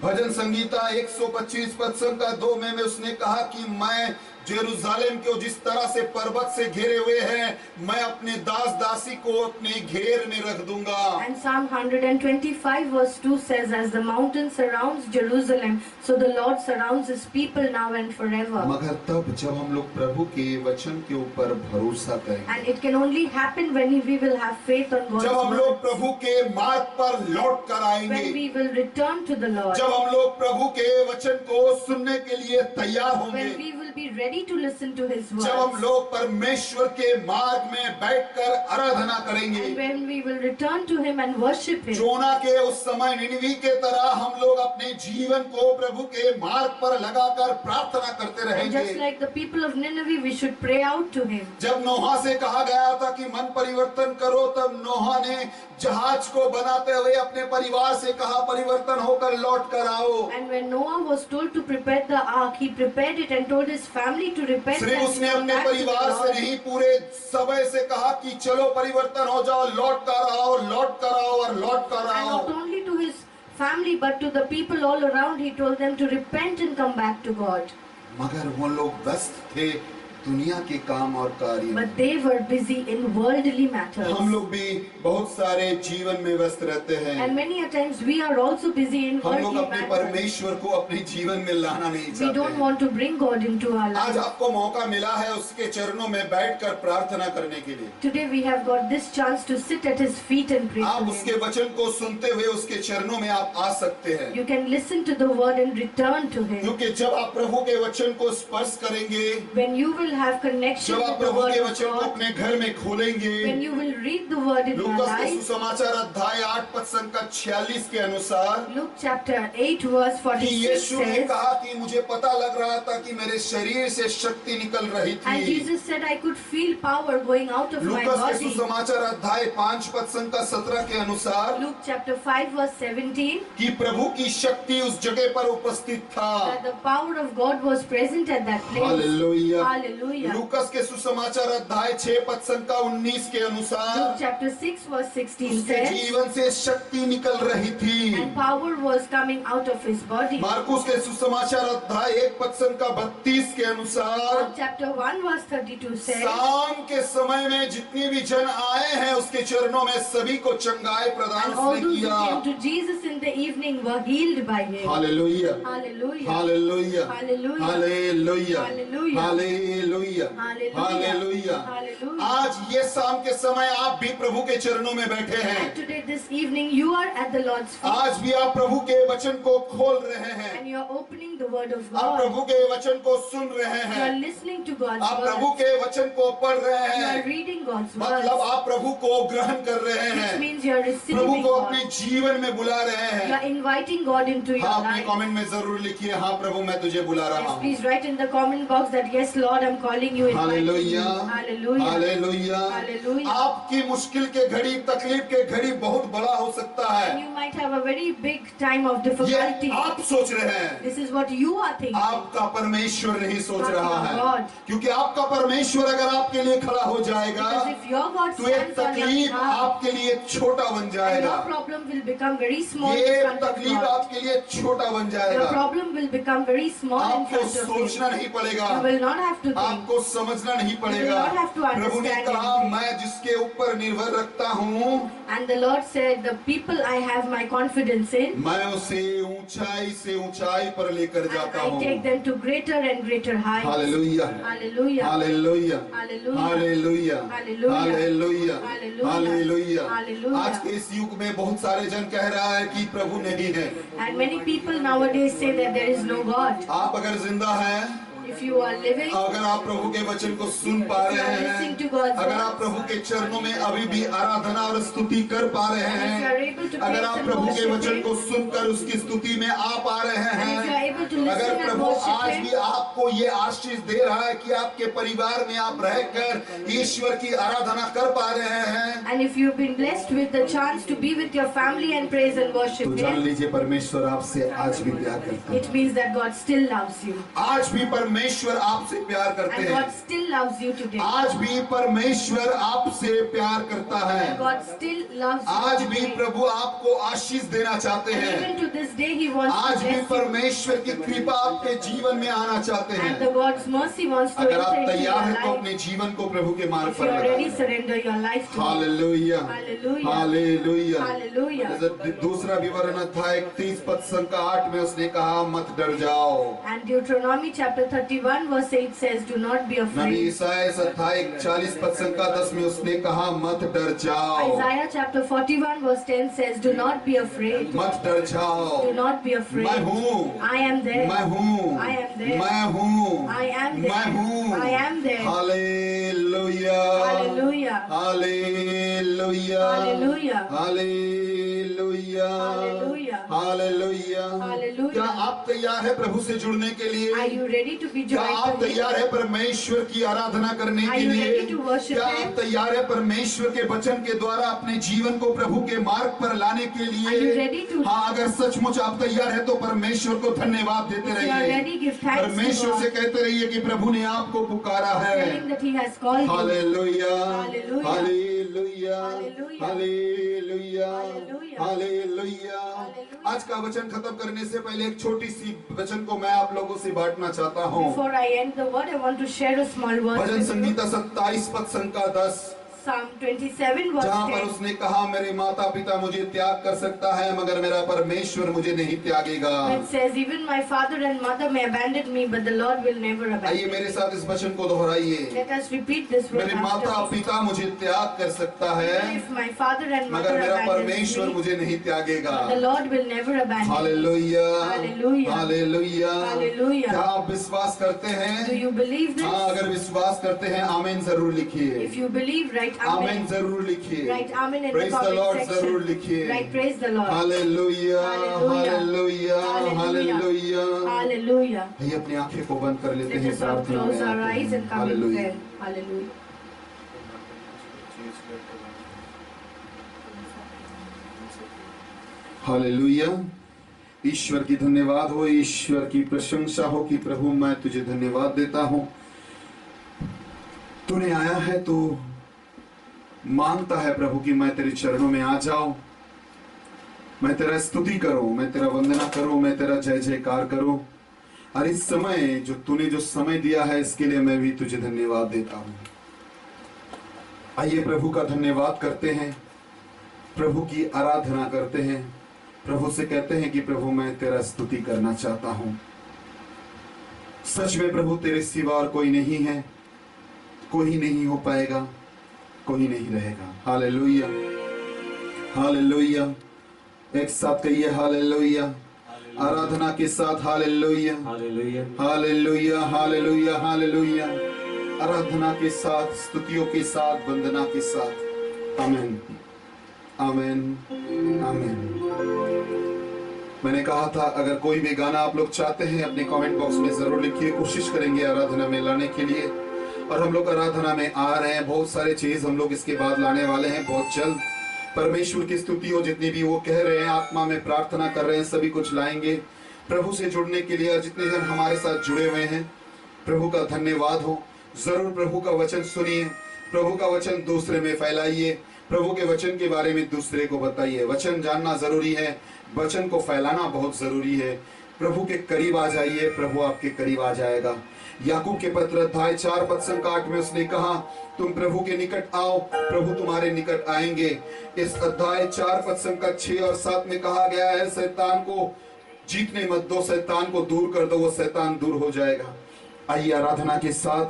भजन संगीता 125 पद संख्या 2 में उसने कहा कि मैं जेरूशलेम को जिस तरह से पर्वत से घेरे हुए हैं, मैं अपने दास दासी को अपने घेर में रख दूंगा। And Psalm 125 verse 2 says, as the mountain surrounds Jerusalem, so the Lord surrounds his people now and forever. मगर तब जब हम लोग प्रभु के वचन के ऊपर भरोसा करेंगे, And it can only happen when we will have faith on God's जब हम word. लोग प्रभु के मार्ग पर लौट कर आएंगे, When we will return to the Lord. जब हम लोग प्रभु के वचन को सुनने के लिए तैयार होंगे, When we will be ready to listen to His जब हम words. लोग परमेश्वर के मार्ग में बैठकर आराधना करेंगे, And when we will return to Him and worship Him. जोना के उस समय निनिवे के तरह हम लोग अपने जीवन को प्रभु के मार्ग पर लगाकर प्रार्थना करते And just रहेंगे। like the people of Nineveh, we should pray out to Him. जब नोहा से कहा गया था कि मन परिवर्तन करो, तब नोहा ने जहाज को बनाते हुए अपने परिवार से कहा परिवर्तन होकर लौट कर आओ। And when Noah was told to prepare the ark, he prepared it and told his family to repent सिर्फ and उसने come अपने back to the परिवार से Lord. नहीं, पूरे सभा से कहा कि चलो परिवर्तन हो जाओ, लौट कर आओ, लौट कर आओ और लौट कर And आओ। not only to his family but to the people all around, he told them to repent and come back to God. मगर वो लोग व्यस्त थे दुनिया के काम और कार्य में। But they were busy in worldly matters. हम लोग भी बहुत सारे जीवन में व्यस्त रहते हैं। And many a times we are also busy in हम लोग worldly अपने matters. परमेश्वर को अपने जीवन में लाना नहीं We चाहते don't हैं। want to bring God into our आज lives. आपको मौका मिला है उसके चरणों में बैठकर प्रार्थना करने के लिए। Today we have got this chance to sit at His feet and pray आप to उसके Him. वचन को सुनते हुए उसके चरणों में आप आ सकते हैं, You can listen to the word and return to Him. क्योंकि जब आप प्रभु के वचन को स्पर्श करेंगे, When you will have connection जब आप with the प्रभु word के of वचन को God, अपने घर में खोलेंगे, when you will read the word in your Lucas के life. सुसमाचार अध्याय 8 पद संख्या 46 के अनुसार Luke chapter 8 verse कि 46 यीशु ने says, कहा कि मुझे पता लग रहा था कि मेरे शरीर से शक्ति निकल रही and थी। Jesus said, I could feel power going out of my Lucas के body. सुसमाचार अध्याय 5 पद संख्या 17 के अनुसार Luke chapter 5 verse 17, कि प्रभु की शक्ति उस जगह पर उपस्थित था। that the power of God was present at that place. Hallelujah. Hallelujah. Lucas के सुसमाचार अध्याय 6 पद संख्या 19 के Luke अनुसार chapter 6 verse 16 उसके says, जीवन से शक्ति निकल रही थी। and power was coming out of his body. Marcus के सुसमाचार अध्याय 1 पद संख्या 32 के अनुसार Luke chapter 1 verse 32 says, शाम के समय में जितने भी जन आए हैं उसके चरणों में सभी को चंगाई प्रदान and all उसने those who किया। came to Jesus in the evening were healed by him. Hallelujah, Hallelujah. Hallelujah, Hallelujah. Hallelujah, Hallelujah. Hallelujah, Hallelujah. Hallelujah. Hallelujah. आज ये शाम के समय आप भी प्रभु के चरणों में बैठे हैं। And today, this evening, you are at the Lord's feet आज भी आप प्रभु के वचन को खोल रहे हैं, and you are opening the Word of आप God. प्रभु के वचन को सुन रहे You are हैं, listening to God's आप प्रभु Word. के वचन को पढ़ रहे You are हैं, reading God's मतलब words, आप प्रभु को ग्रहण कर रहे which हैं, means you are Prabhu receiving को God. अपने जीवन में बुला रहे You हैं। are inviting God into your हाँ, अपने life. कमेंट में जरूर लिखिए, हाँ प्रभु मैं तुझे बुला रहा Yes, हूँ। please write in the comment box that yes, Lord, I'm calling you. Inviting you. Hallelujah, Hallelujah. Hallelujah. Hallelujah. आपकी मुश्किल के घड़ी, तकलीफ के घड़ी बहुत बड़ा हो सकता है। You might have a very big time of ये difficulty. आप सोच रहे हैं, This is what you are thinking. आपका परमेश्वर नहीं सोच Not रहा your है, God. क्योंकि आपका परमेश्वर अगर आपके लिए खड़ा हो जाएगा Because if your God तो ये stands on your तकलीफ behalf, आपके लिए छोटा बन and जाएगा। your problem will become very small ये in front of तकलीफ God. आपके लिए छोटा बन Your जाएगा। problem will become very small in आपको front of you. सोचना नहीं पड़ेगा, You will not have to think. आपको समझना नहीं पड़ेगा। not have to प्रभु ने understand कहा anything. मैं जिसके ऊपर निर्भर रखता हूँ, And the Lord said, the people I have my confidence in, मैं उसे ऊंचाई से ऊंचाई पर लेकर and जाता I हूँ। take them to greater and greater heights. Hallelujah, Hallelujah. Hallelujah, Hallelujah. Hallelujah, Hallelujah. Hallelujah, Hallelujah. Hallelujah. Hallelujah. आज के इस युग में बहुत सारे जन कह रहा है कि प्रभु नहीं है। And many people nowadays say that there is no God. आप अगर जिंदा हैं, If you are living, अगर आप प्रभु के वचन को सुन पा if you रहे are listening हैं, to God's अगर आप words, प्रभु के चरणों में अभी भी आराधना और स्तुति कर पा रहे and if you are हैं, able to अगर praise आप and प्रभु के worship वचन Him, को सुनकर उसकी स्तुति में आ पा रहे and if you are हैं, able to listen अगर and प्रभु worship आज Him, भी आपको ये आशीष दे रहा है कि आपके परिवार में आप रहकर ईश्वर की आराधना कर पा रहे हैं, and if you've been blessed with the chance to be with your family and praise and तो worship जान Him, लीजिए परमेश्वर आपसे आज भी प्यार करता है। it means that God still loves you. आज भी परमेश्वर आपसे प्यार करते And हैं। God still loves you today. आज भी परमेश्वर आपसे प्यार करता है। God still loves you आज भी today. प्रभु आपको आशीष देना चाहते And हैं। even to this day, He wants आज to भी bless you. परमेश्वर की कृपा आपके जीवन में आना चाहते And the हैं। God's mercy wants to अगर आप enter into तैयार your हैं तो life. अपने जीवन को प्रभु के मार्ग If पर you are ready, लगाएं। surrender your life to Him. Hallelujah, Hallelujah. Hallelujah. Hallelujah. जैसे दूसरा विवरण अध्याय 30 पद संख्या 8 में उसने कहा मत डर जाओ। And Deuteronomy chapter 31 verse 8 says, do not be Nabi afraid. ईसाया अध्याय 40 पद संख्या 10 में उसने कहा मत डर जाओ, Isaiah chapter 41 verse 10 says, do not be afraid. मत डर जाओ, Do not be मैं afraid. हूँ, I am there. there. मैं हूँ, I am there. मैं हूँ, I am there. मैं हूँ। I am there. Hallelujah, Hallelujah. Hallelujah, Hallelujah. Hallelujah, Hallelujah. Hallelujah. Hallelujah. क्या आप तैयार है प्रभु से जुड़ने के लिए? Are you ready to be क्या joined आप with him? तैयार है परमेश्वर की आराधना करने Are के you लिए? ready to worship क्या him? आप तैयार है परमेश्वर के वचन के द्वारा अपने जीवन को प्रभु के मार्ग पर लाने के लिए? Are you ready to- हाँ, अगर सचमुच आप तैयार है तो परमेश्वर को धन्यवाद देते If you are रहिए। ready, give thanks to परमेश्वर God. से कहते रहिए कि प्रभु ने आपको पुकारा है। Telling that he has called you. Hallelujah, Hallelujah. Hallelujah, Hallelujah. Hallelujah, Hallelujah. Hallelujah. Hallelujah. आज का वचन खत्म करने से पहले एक छोटी सी वचन को मैं आप लोगों से बांटना चाहता हूँ। Before I end the word, I want to share a small word bhajan with you. Sangeeta 27 पद संख्या 10, Psalm 27 verse जहाँ पर 10. उसने कहा मेरे माता पिता मुझे त्याग कर सकता है मगर मेरा परमेश्वर मुझे नहीं त्यागेगा। It says, even my father and mother may abandon me, but the Lord will never आइए abandon मेरे me. साथ इस वचन को दोहराइए। Let us repeat this word मेरे after माता me. पिता मुझे त्याग कर सकता है Even if my father and mother मगर मेरा abandon परमेश्वर me, मुझे नहीं त्यागेगा। the Lord will never abandon me. Hallelujah, Hallelujah. Hallelujah. Hallelujah. क्या आप विश्वास करते Do हैं? you believe हाँ, this? अगर विश्वास करते हैं आमीन जरूर लिखिए। If you believe, write आमीन amen. जरूर लिखिए। Write amen in the Praise the Lord comment जरूर section. लिखिए। Write praise the Lord. Hallelujah, Hallelujah. Hallelujah, hallelujah. Hallelujah. आइए अपनी आंखें को बंद कर लेते Let हैं, us all प्रार्थना close में our आते eyes हैं। and come in hallelujah. prayer. Hallelujah. Hallelujah. ईश्वर की धन्यवाद हो, ईश्वर की प्रशंसा हो कि प्रभु मैं तुझे धन्यवाद देता हूं। तूने आया है तो मांगता है प्रभु कि मैं तेरे चरणों में आ जाऊं, मैं तेरा स्तुति करूं, मैं तेरा वंदना करूं, मैं तेरा जय जयकार करूं। और इस समय जो तूने जो समय दिया है इसके लिए मैं भी तुझे धन्यवाद देता हूं। आइए प्रभु का धन्यवाद करते हैं, प्रभु की आराधना करते हैं, प्रभु से कहते हैं कि प्रभु मैं तेरा स्तुति करना चाहता हूं। सच में प्रभु तेरे सिवा और कोई नहीं है, कोई नहीं हो पाएगा, कोई नहीं रहेगा। Hallelujah, hallelujah. एक साथ कहिए हालेलुया, आराधना के साथ hallelujah, hallelujah, hallelujah, hallelujah, hallelujah. आराधना के साथ, स्तुतियों के साथ, वंदना के साथ। आमीन, आमीन, आमीन। मैंने कहा था अगर कोई भी गाना आप लोग चाहते हैं अपने कमेंट बॉक्स में जरूर लिखिए, कोशिश करेंगे आराधना में लाने के लिए। और हम लोग आराधना में आ रहे हैं, बहुत सारे चीज हम लोग इसके बाद लाने वाले हैं बहुत जल्द। परमेश्वर की स्तुति हो, जितनी भी वो कह रहे हैं, आत्मा में प्रार्थना कर रहे हैं, सभी कुछ लाएंगे प्रभु से जुड़ने के लिए। और जितने जन हमारे साथ जुड़े हुए हैं, प्रभु का धन्यवाद हो। जरूर प्रभु का वचन सुनिए, प्रभु का वचन दूसरे में फैलाइए, प्रभु के वचन के बारे में दूसरे को बताइए। वचन जानना जरूरी है, वचन को फैलाना बहुत जरूरी है। प्रभु के करीब आ जाइए, प्रभु आपके करीब आ जाएगा। याकूब के पत्र अध्याय 4 पद संख्या 8 में उसने कहा तुम प्रभु के निकट आओ, प्रभु तुम्हारे निकट आएंगे। इस अध्याय 4 पद संख्या 6 और 7 में कहा गया है शैतान को जीतने मत दो, शैतान को दूर कर दो, वो शैतान दूर हो जाएगा। आइए आराधना के साथ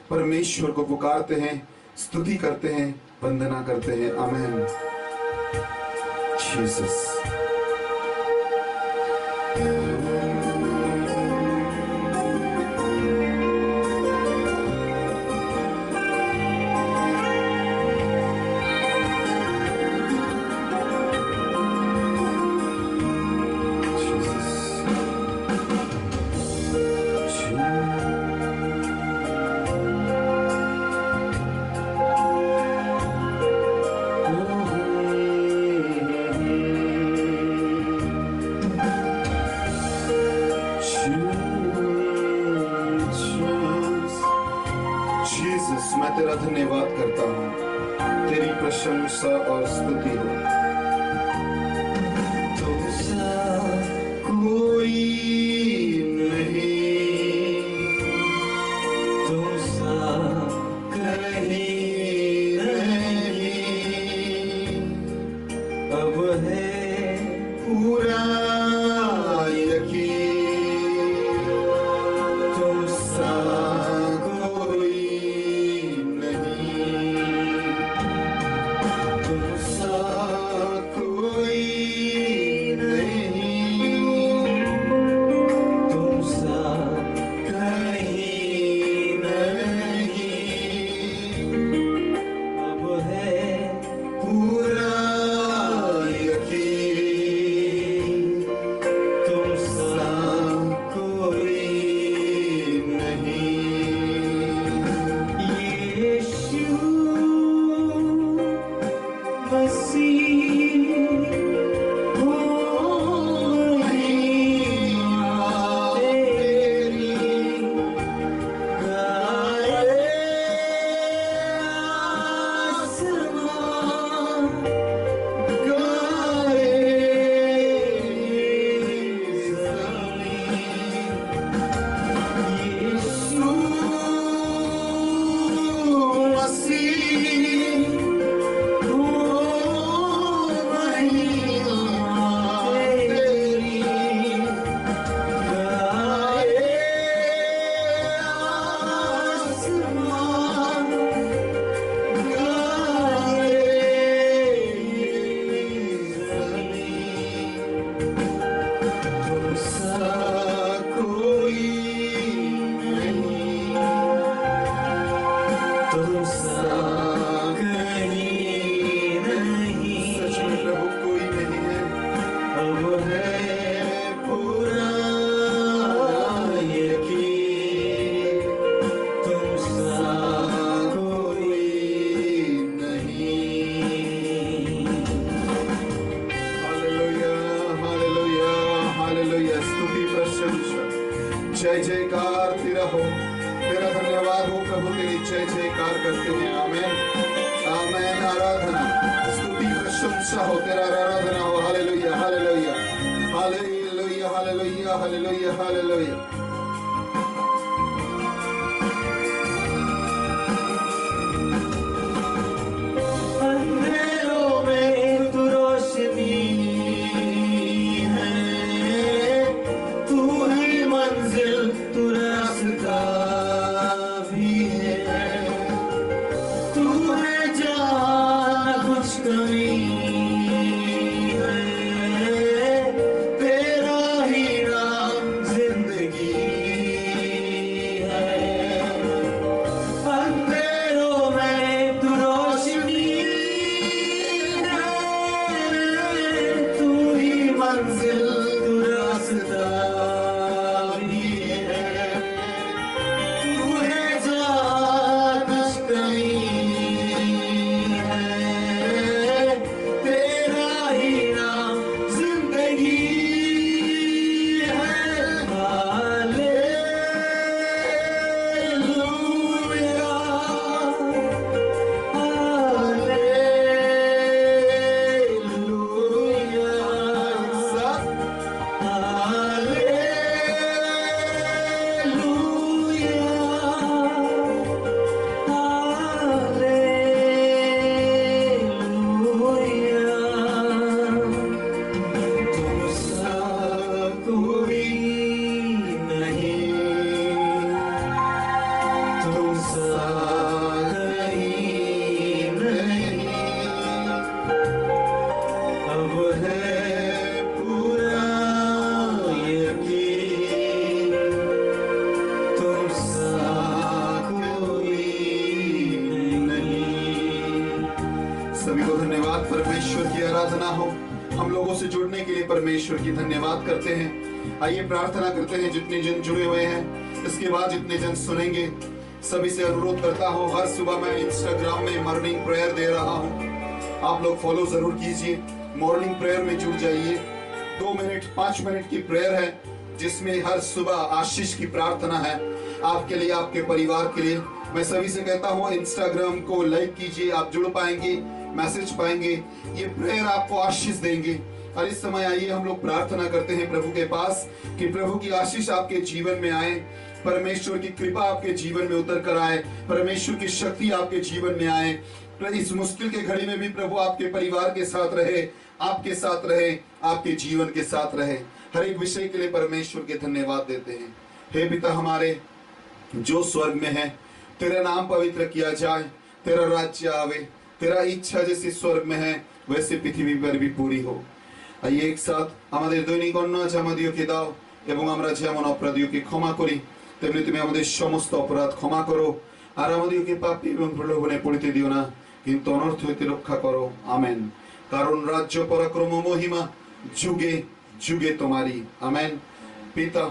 परमेश्वर को पुकारते हैं, स्तुति करते हैं, वंदना करते हैं। आमीन। जीसस। जीसस, मैं तेरा धन्यवाद करता हूँ, तेरी प्रशंसा और स्तुति हो। तुमसा कोई नहीं, तुमसा कहीं नहीं, अब है पूरा यकीन, तुमसा कोई नहीं, तुमसा प्रशंसा, जय जयकार तेरा हो, तेरा धन्यवाद हो प्रभु, तेरी जय जयकार करते हैं। आमेन आमेन। आराधना स्तुति प्रशंसा हो, तेरा आराधना हो। Hallelujah hallelujah hallelujah hallelujah hallelujah hallelujah. अंधेरों में तू रोशनी है, तू ही मंजिल, तू रास्ता भी है, तू है जहाँ न कुछ कमी है, तेरा ही नाम जिंदगी है। अंधेरों में तू रोशनी है, तू ही मंजिल, तू रास्ता भी है, तू है जहाँ कुछ कमी है, तेरा ही नाम जिंदगी है। हालेलुया अब है पूरा यकीन, तुमसा कोई नहीं। सभी को धन्यवाद। परमेश्वर की आराधना हो। हम लोगों से जुड़ने के लिए परमेश्वर की धन्यवाद करते हैं। आइए प्रार्थना करते हैं जितने जन जुड़े हुए हैं, इसके बाद जितने जन सुनेंगे सभी से अनुरोध करता हूँ, हर सुबह मैं इंस्टाग्राम में मॉर्निंग प्रेयर दे रहा हूँ, आप लोग फॉलो जरूर कीजिए। मॉर्निंग प्रेयर में जुड़ जाइए। 2 मिनट 5 मिनट की प्रेयर है, जिसमें हर सुबह आशीष की प्रार्थना है आपके लिए, आपके परिवार के लिए। मैं सभी से कहता हूँ इंस्टाग्राम को लाइक कीजिए, आप जुड़ पाएंगे, मैसेज पाएंगे, ये प्रेयर आपको आशीष देंगे। और इस समय आइए हम लोग प्रार्थना करते हैं प्रभु के पास कि प्रभु की आशीष आपके जीवन में आए, परमेश्वर की कृपा आपके जीवन में उतर कर आए, परमेश्वर की शक्ति आपके जीवन में आए। इस मुश्किल के घड़ी में भी प्रभु आपके परिवार के साथ रहे, आपके साथ रहे, आपके जीवन के साथ रहे। हर एक विषय के लिए परमेश्वर के धन्यवाद देते हैं। हे पिता हमारे जो स्वर्ग में है, तेरा नाम पवित्र किया जाए, तेरा राज्य आवे, तेरा इच्छा जैसे स्वर्ग में है वैसे पृथ्वी पर भी पूरी हो। आइए एक साथ আমাদের দৈনিক অন্ন আজ আমাদেরকে দাও এবং আমরা যেমন অপরাধীকে ক্ষমা করি তেমনি তুমি আমাদের সমস্ত অপরাধ ক্ষমা করো, আর আমাদেরকে পাপী এবং প্রলোভনে পড়িতে দিও না, কিন্তু অনর্থ হইতে রক্ষা করো। আমেন। কারণ রাজ্য পরাক্রম ও মহিমা যুগে যুগে তোমারই। আমেন। पिता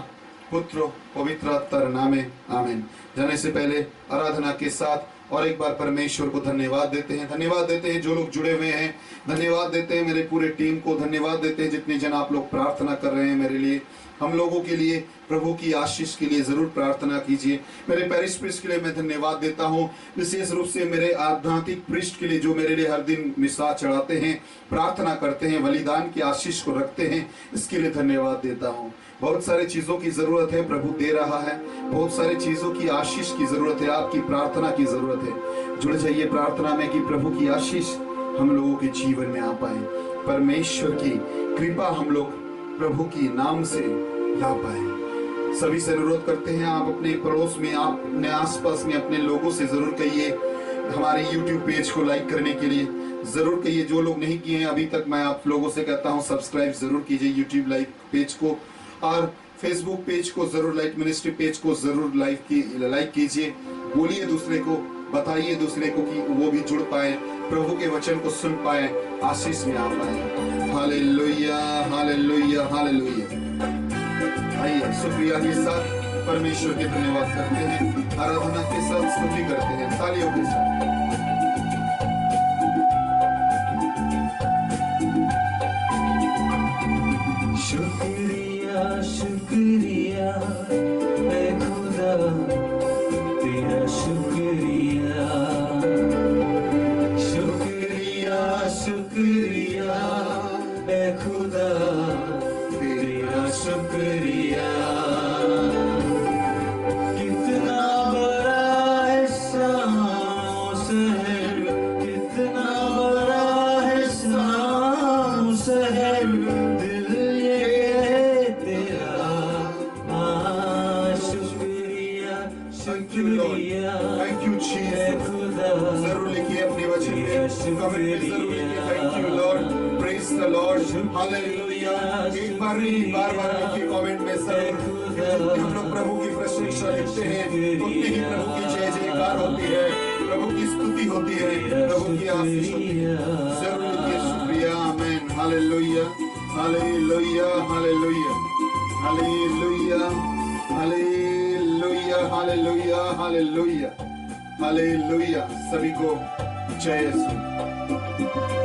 पुत्र पवित्र आत्मा नामे आमेन। जाने से पहले आराधना के साथ और एक बार परमेश्वर को धन्यवाद देते हैं। धन्यवाद देते हैं जो लोग जुड़े हुए हैं, धन्यवाद देते हैं मेरे पूरे टीम को, धन्यवाद देते हैं जितने जन आप लोग प्रार्थना कर रहे हैं मेरे लिए, हम लोगों के लिए, प्रभु की आशीष के लिए जरूर प्रार्थना कीजिए। मेरे पैरिश प्रिस्ट के लिए मैं धन्यवाद देता हूँ, विशेष रूप से मेरे आध्यात्मिक पृष्ठ के लिए जो मेरे लिए हर दिन मिसा चढ़ाते हैं, प्रार्थना करते हैं, बलिदान की आशीष को रखते हैं, इसके लिए धन्यवाद देता हूँ। बहुत सारी चीजों की जरूरत है, प्रभु दे रहा है, बहुत सारी चीजों की आशीष की जरूरत है, आपकी प्रार्थना की जरूरत है। जुड़ जाइए प्रार्थना में कि प्रभु की आशीष हम लोगों के जीवन में आ पाए, परमेश्वर की कृपा हम लोग प्रभु की नाम से ला पाए। सभी से अनुरोध करते हैं, आप अपने पड़ोस में, आप अपने आसपास में अपने लोगों से जरूर कहिए हमारे YouTube पेज को लाइक करने के लिए, जरूर कहिए। जो लोग नहीं किए हैं अभी तक, मैं आप लोगों से कहता हूँ सब्सक्राइब जरूर कीजिए YouTube लाइव पेज को, और फेसबुक पेज को जरूर, लाइट मिनिस्ट्री पेज को जरूर लाइक कीजिए। बोलिए दूसरे को, बताइए दूसरे को कि वो भी जुड़ पाए, प्रभु के वचन को सुन पाए, आशीष में आ पाए। Hallelujah hallelujah hallelujah. आइए शुक्रिया के साथ परमेश्वर के धन्यवाद करते हैं, आराधना के साथ स्तुति करते हैं, तालियों के साथ। शुक्रिया शुक्रिया शुक्रिया ऐ खुदा तेरा शुक्रिया शुक्रिया शुक्रिया ऐ खुदा तेरा शुक्रिया कितना बड़ा है शाम शहर कितना बड़ा है शाम शहर दिल ये है तेरा शुक्रिया शुक्रिया थैंक यू जीसस जरूर लिखिए अपने वचन में कमेंट में जरूर लिखिए thank you Lord praise the Lord hallelujah एक बार नहीं बार-बार लिखिए कमेंट में जरूर जितने हम लोग प्रभु की प्रशंसा लिखते हैं उतनी ही प्रभु की जय जयकार होती है प्रभु की स्तुति होती है प्रभु की आशीष होती है जरूर लिखिए शुक्रिया आमीन hallelujah hallelujah hallelujah hallelujah hallelujah hallelujah hallelujah hallelujah सभी को जय यीशु